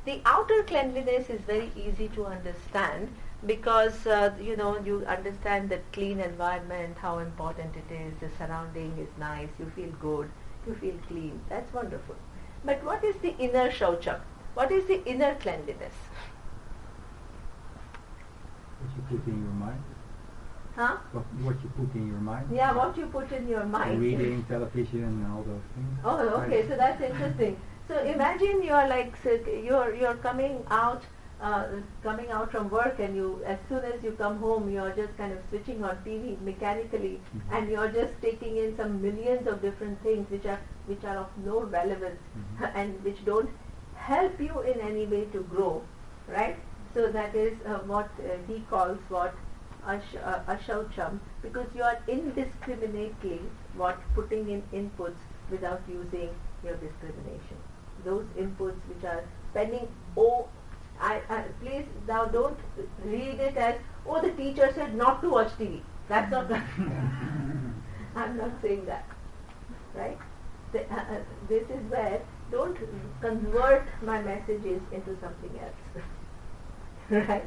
The outer cleanliness is very easy to understand because you understand that clean environment, how important it is, the surrounding is nice, you feel good, you feel clean, that's wonderful. But what is the inner Shaucham? What is the inner cleanliness? What you put in your mind? Huh? What you put in your mind? Yeah, what you put in your mind. Reading, television, and all those things. Oh, okay, so that's interesting. So imagine you are like, you're coming out from work, and as soon as you come home, you're just kind of switching on TV mechanically, and you're just taking in some millions of different things which are of no relevance and which don't help you in any way to grow, right? So that is what he calls ashaucham, because you are indiscriminately putting in inputs without using your discrimination. Those inputs which are spending, please now don't read it as, the teacher said not to watch TV. That's not I'm not saying that, right? This is where, don't convert my messages into something else, right?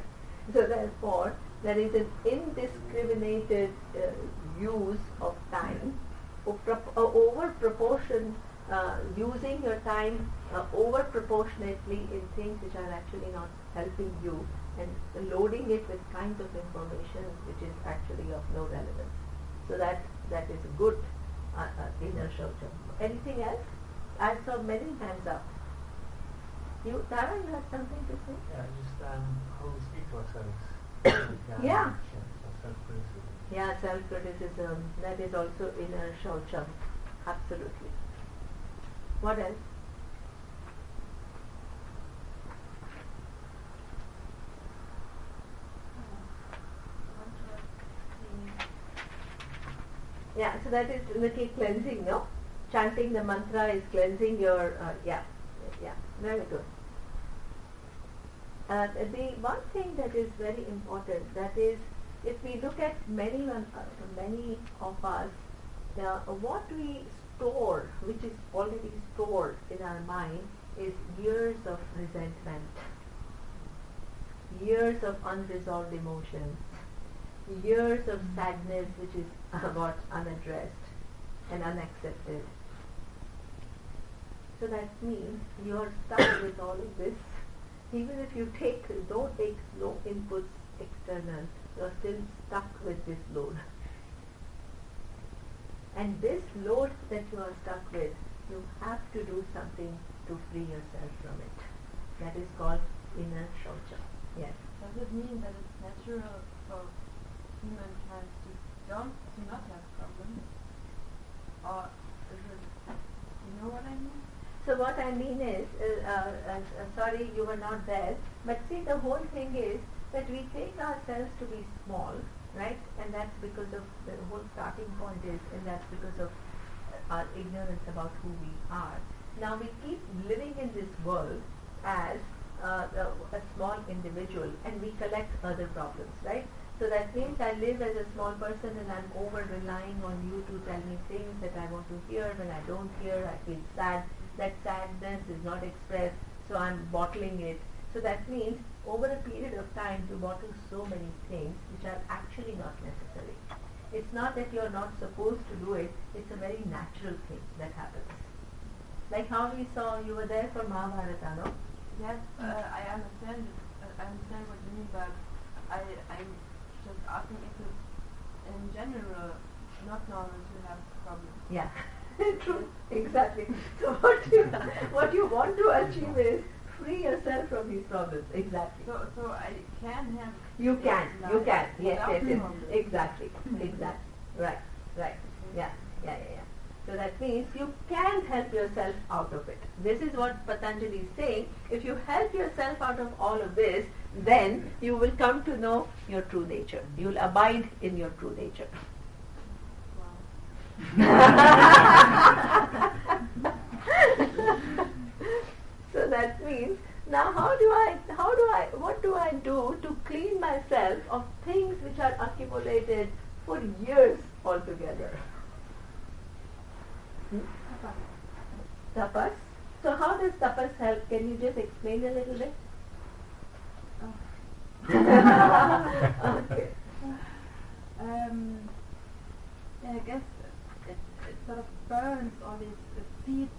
So therefore, there is an indiscriminated use of time, over proportion, using your time over proportionately in things which are actually not helping you, and loading it with kinds of information which is actually of no relevance. So that is a good inner shaucha. Anything else? I saw many hands up. Tara, you have something to say? Yeah, just how we speak to ourselves. Yeah. Self-criticism. Yeah, self-criticism. That is also inner shaucha. Absolutely. What else? Yeah, so that is little cleansing, no? Chanting the mantra is cleansing your, very good. The one thing that is very important, that is, if we look at many of us, what we store, which is already stored in our mind, is years of resentment, years of unresolved emotions, years of sadness which is got unaddressed and unaccepted. So that means you are stuck with all of this. Even if you don't take no inputs external, you are still stuck with this load. And this load that you are stuck with, you have to do something to free yourself from it. That is called inner shaucha. Yes. Does it mean that it's natural for humankind to not have problems? Or is it, you know what I mean? So what I mean is, sorry you were not there, but see, the whole thing is that we take ourselves to be small, right? And that's because of the whole starting point is, and that's because of our ignorance about who we are. Now we keep living in this world as a small individual, and we collect other problems, right? So that means I live as a small person and I'm over relying on you to tell me things that I want to hear. When I don't hear, I feel sad. That sadness is not expressed, so I'm bottling it. So that means over a period of time you bottle so many things which are actually not necessary. It's not that you're not supposed to do it, it's a very natural thing that happens. Like how we saw, you were there for Mahabharata, no? Yes, I understand what you mean, but I'm just asking if it's in general not normal to have problems. Yeah, true, exactly. So what you want to achieve is free yourself from these problems. Exactly. So I can have. You can. Yes, problems. Exactly. Right. Yeah. So that means you can help yourself out of it. This is what Patanjali is saying. If you help yourself out of all of this, then you will come to know your true nature. You will abide in your true nature. So that means, now what do I do to clean myself of things which are accumulated for years altogether? Tapas. So how does tapas help? Can you just explain a little bit? Okay. I guess it sort of burns all these seeds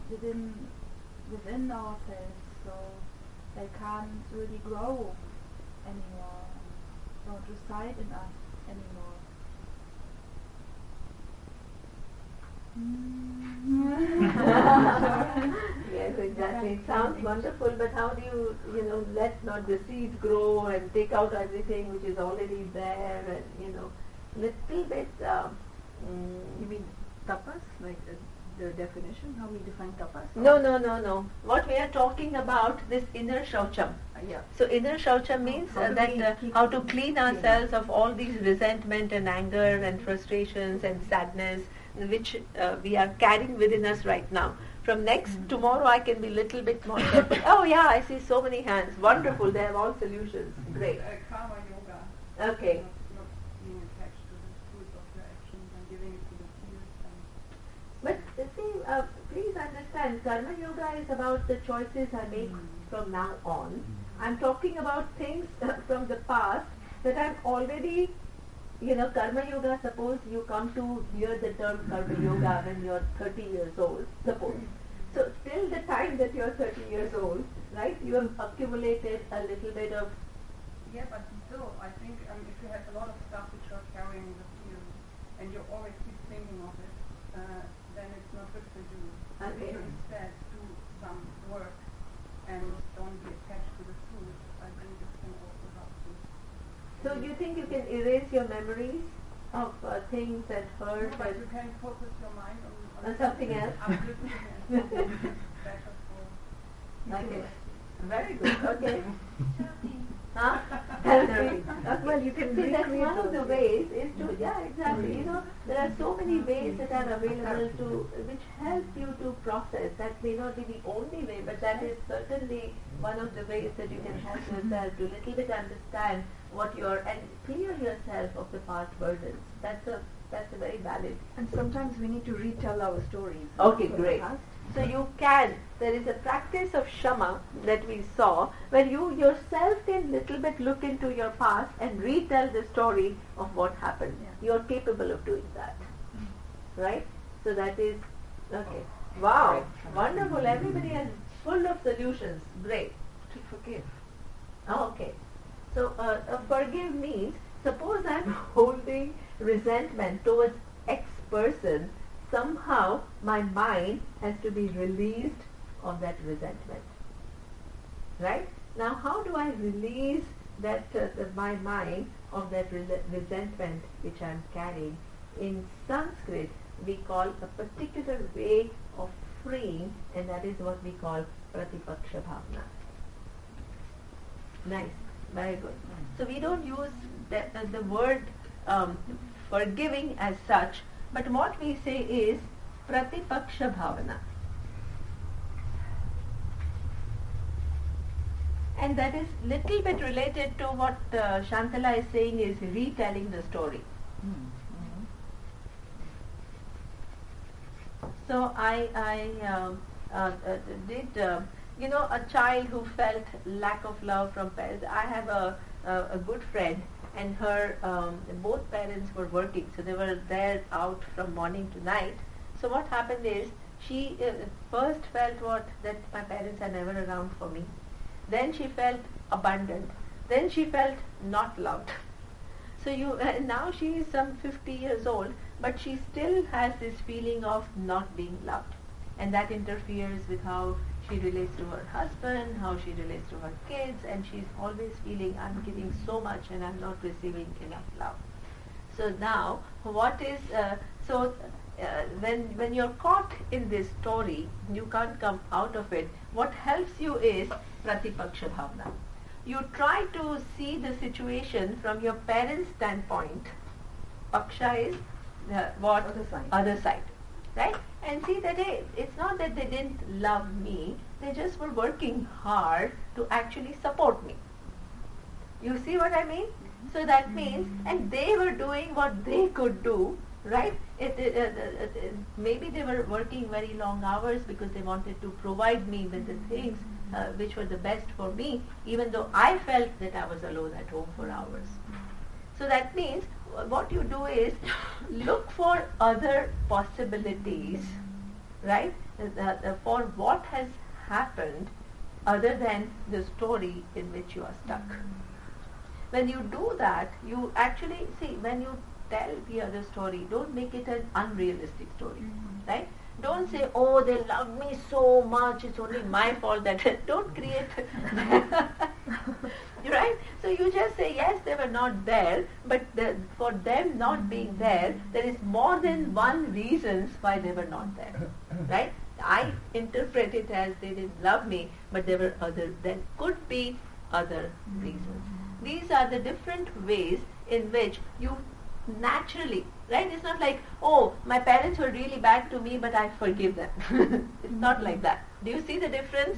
within ourselves, so they can't really grow anymore, don't reside in us anymore. Yes, exactly. It sounds wonderful, but how do you let not the seeds grow and take out everything which is already there, and little bit. You mean tapas, like the definition, how we define tapas? No. What we are talking about, this inner shaucham. Yeah. So inner shaucham means how to clean ourselves of all these resentment and anger and frustrations and sadness which we are carrying within us right now. From next tomorrow I can be little bit more careful. Oh yeah, I see so many hands. Wonderful, they have all solutions. Great. Karma yoga. Okay. Not being attached to the fruit of your actions and giving it to the field. But see, please understand, karma yoga is about the choices I make from now on. I'm talking about things from the past that I'm already, karma yoga, suppose you come to hear the term karma yoga when you're 30 years old, suppose. So till the time that you're 30 years old, right, you have accumulated a little bit of... Yeah, but still, I think if you have a lot of stuff which you're carrying in the field and you always keep thinking of it, then it's not good for you. Okay. If you instead do some work and don't be attached to the food, I think this can also help you. So you think you can erase your memories of things that hurt? No, but you can focus your mind on something else? uplifting and something better for Okay. Very good. Okay. Huh? Therapy. Well, you can See, that's recreate one of the those. ways is to, yeah, exactly. There are so many ways that are available to, which help you to process. That may not be the only way, but that is certainly one of the ways that you can help yourself to little bit understand what you're, and clear yourself of the past burdens. That's a very valid. And sometimes we need to retell our stories. Okay, from the great. past. So there is a practice of shama that we saw, where you yourself can little bit look into your past and retell the story of what happened. Yeah. You're capable of doing that. Right? So that is, okay. Wow, wonderful. Everybody is full of solutions. Great. To forgive. Okay. So forgive means, suppose I'm holding resentment towards X person, somehow my mind has to be released of that resentment. Right? Now how do I release that my mind of that resentment which I'm carrying? In Sanskrit we call a particular way of freeing, and that is what we call pratipaksha bhavana. Nice. Very good. So we don't use the word forgiving as such, but what we say is pratipaksha bhavana. And that is little bit related to what Shantala is saying is retelling the story. So I did, a child who felt lack of love from parents. I have a good friend, and her both parents were working, so they were there out from morning to night. So what happened is she first felt that my parents are never around for me. Then she felt abandoned. Then she felt not loved. So now she is some 50 years old, but she still has this feeling of not being loved, and that interferes with how she relates to her husband, how she relates to her kids, and she's always feeling I'm giving so much and I'm not receiving enough love. So now what is when you're caught in this story, you can't come out of it. What helps you is pratipaksha bhavana. You try to see the situation from your parents' standpoint. Paksha is what? Other side. Right? And see that it's not that they didn't love me, they just were working hard to actually support me. You see what I mean? So that means, and they were doing what they could do, right? Maybe they were working very long hours because they wanted to provide me with the things which were the best for me, even though I felt that I was alone at home for hours. So that means what you do is look for other possibilities, right, for what has happened other than the story in which you are stuck. When you do that, you actually see, when you tell the other story, don't make it an unrealistic story, right? Don't say, oh, they love me so much, it's only my fault that... Don't create... right? So you just say, yes, they were not there, but for them not being there, there is more than one reasons why they were not there, right? I interpret it as they didn't love me, but there could be other reasons. These are the different ways in which you naturally Right? It's not like, oh, my parents were really bad to me, but I forgive them. It's not like that. Do you see the difference?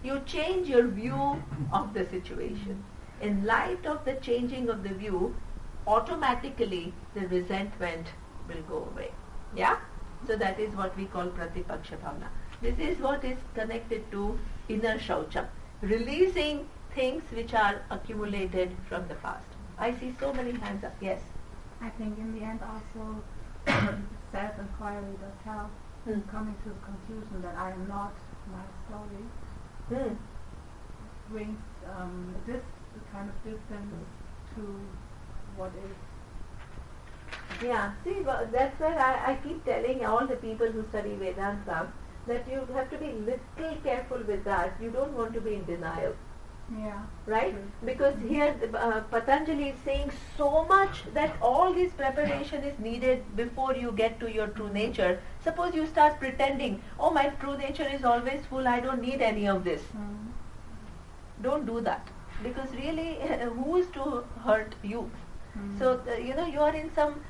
You change your view of the situation. In light of the changing of the view, automatically the resentment will go away. Yeah? So that is what we call pratipaksha bhavana. This is what is connected to inner shaucham. Releasing things which are accumulated from the past. I see so many hands up. Yes? I think in the end also self-inquiry does help coming to the conclusion that I am not my story. Brings this kind of distance to what is. Yeah, see, that's where I keep telling all the people who study Vedanta that you have to be little careful with that. You don't want to be in denial. Yeah. Right? Because here Patanjali is saying so much that all this preparation is needed before you get to your true nature. Suppose you start pretending, oh, my true nature is always full, I don't need any of this. Don't do that. Because really, who is to hurt you? So, you are in some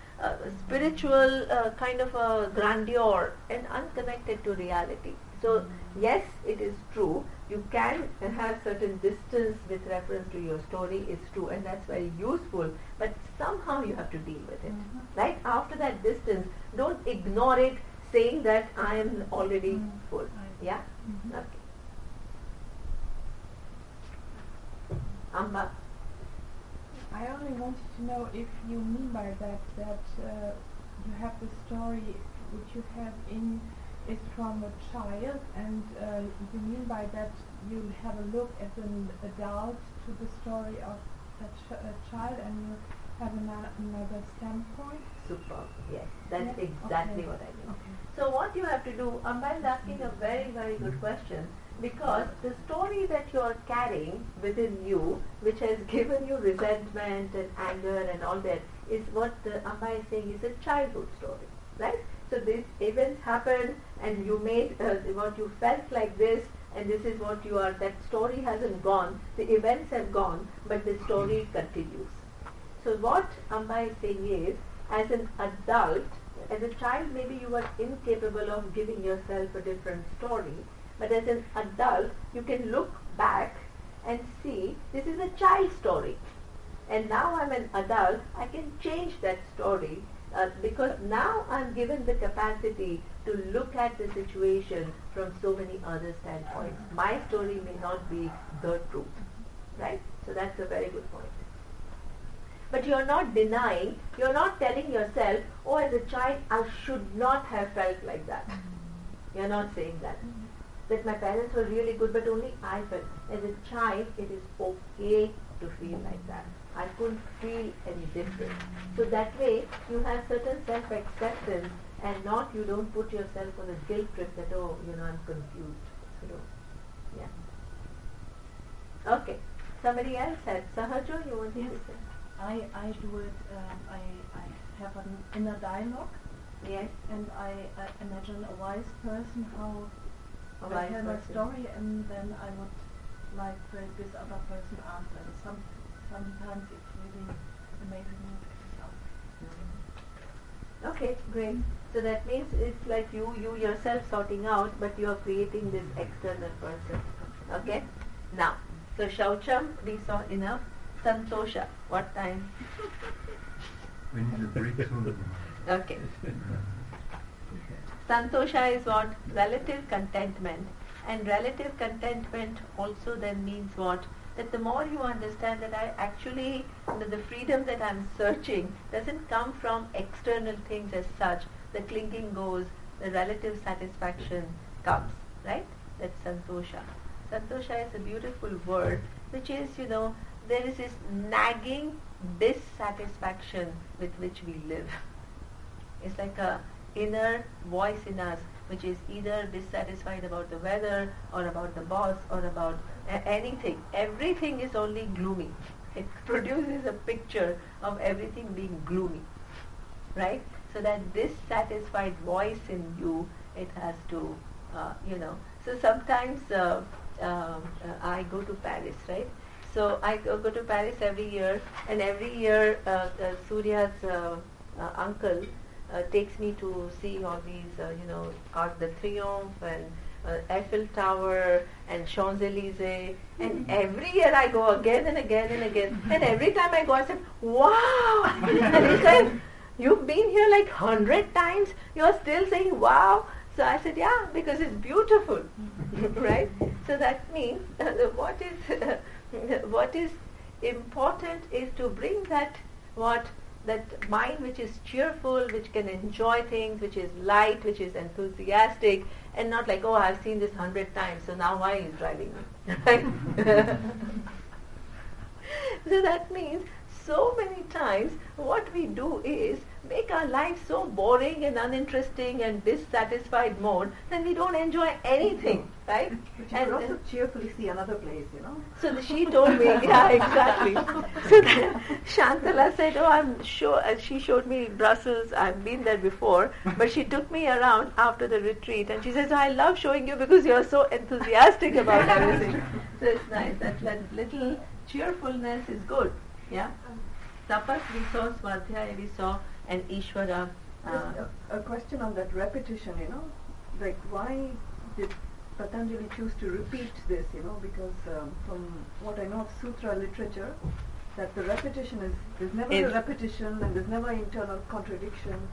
spiritual kind of a grandeur and unconnected to reality. So, yes, it is true. You can have certain distance with reference to your story. It's true, and that's very useful. But somehow you have to deal with it. Right? After that distance, don't ignore it, saying that I am already full. Yeah? Okay. Amba. I only wanted to know if you mean by that you have the story which you have in is from a child, and you mean by that you have a look as an adult to the story of a child, and you have another standpoint? Super. Yes, that's exactly what I mean. Okay. So what you have to do, Amba is asking a very, very good question, because the story that you are carrying within you, which has given you resentment and anger and all that, is what Amba is saying is a childhood story, right? So these events happened and you made what you felt like this, and this is what you are. That story hasn't gone. The events have gone, but the story continues. So what Amba is saying is, as an adult, as a child maybe you were incapable of giving yourself a different story, but as an adult you can look back and see this is a child story. And now I'm an adult, I can change that story because now I'm given the capacity to look at the situation from so many other standpoints. My story may not be the truth, right? So that's a very good point. But you're not denying, you're not telling yourself, oh, as a child I should not have felt like that. You're not saying that. That my parents were really good, but only I felt. As a child, it is okay to feel like that. I couldn't feel any different. So that way, you have certain self-acceptance, and you don't put yourself on a guilt trip that, oh, I'm confused. Yeah. Okay. Somebody else had. Sahajo, you wanted to say? I do it, I have an inner dialogue. Yes. And I imagine a wise person how I tell my story, and then I would like this other person answer. And sometimes it's really amazing. Okay, great. So that means it's like you yourself sorting out, but you are creating this external person. Okay? Now, so Shaucham, we saw enough. Santosha, what time? We need a break soon. Okay. Santosha is what? Relative contentment. And relative contentment also then means what? That the more you understand that I actually, the freedom that I'm searching doesn't come from external things as such. The clinging goes, the relative satisfaction comes, right? That's Santosha. Santosha is a beautiful word, which is, there is this nagging dissatisfaction with which we live. It's like a inner voice in us which is either dissatisfied about the weather or about the boss or about anything. Everything is only gloomy. It produces a picture of everything being gloomy, right? So that dissatisfied voice in you, it has to, So sometimes I go to Paris, right? So I go to Paris every year, and every year Surya's uncle takes me to see all these, Arc de Triomphe and Eiffel Tower and Champs-Élysées, and every year I go again and again and again, and every time I go I said, wow! And he said, you've been here like 100 times, you're still saying wow? So I said, yeah, because it's beautiful, right? So that means what is important is to bring that mind which is cheerful, which can enjoy things, which is light, which is enthusiastic, and not like, oh, I've seen this 100 times, so now why is driving me? Right? So that means so many times what we do is make our life so boring and uninteresting and dissatisfied mode, then we don't enjoy anything, right? But you could also cheerfully see another place, So she told me, yeah, exactly. So then Shantala said, oh, I'm sure, she showed me Brussels, I've been there before, but she took me around after the retreat, and she says, I love showing you because you're so enthusiastic about everything. So it's nice, that little cheerfulness is good, yeah? Tapas we saw, Swadhyaya we saw, and Ishvara. A question on that repetition, like why did Patanjali choose to repeat this, because from what I know of Sutra literature, that the repetition there's never a repetition and there's never internal contradiction.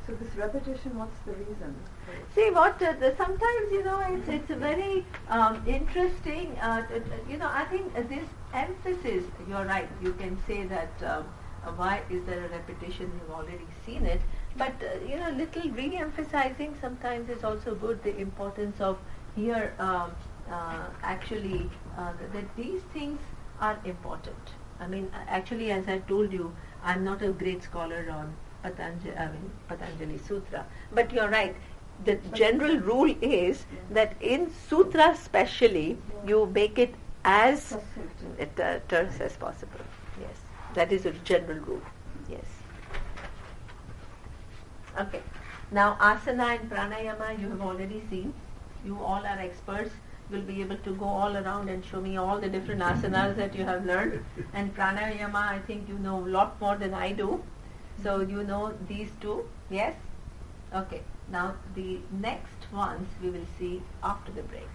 So this repetition, what's the reason? See sometimes it's a very interesting. I think this emphasis. You're right. You can say that. Why is there a repetition? You've already seen it, but little re-emphasizing sometimes is also good. The importance of here actually that these things are important. I mean, actually, as I told you, I'm not a great scholar on Patanjali Sutra. But you're right. The general rule is that in Sutra especially, you make it as terse as possible. Yes, that is a general rule. Yes. Okay. Now asana and pranayama you have already seen. You all are experts. Will be able to go all around and show me all the different asanas that you have learned. And pranayama, I think you know a lot more than I do. So you know these two, yes? Okay. Now the next ones we will see after the break.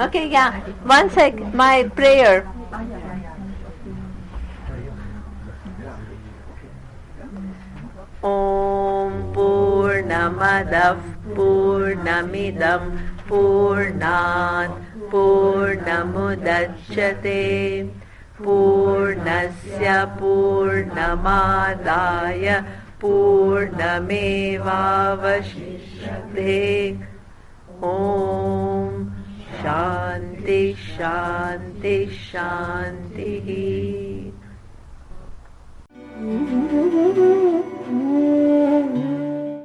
Okay, yeah. One sec. My prayer. Om Purnamadav Purnamidam Purnat Purnamudachyate Purnasya Purnamadaya Purnamevavashishyate. Om Shanti Shanti Shanti.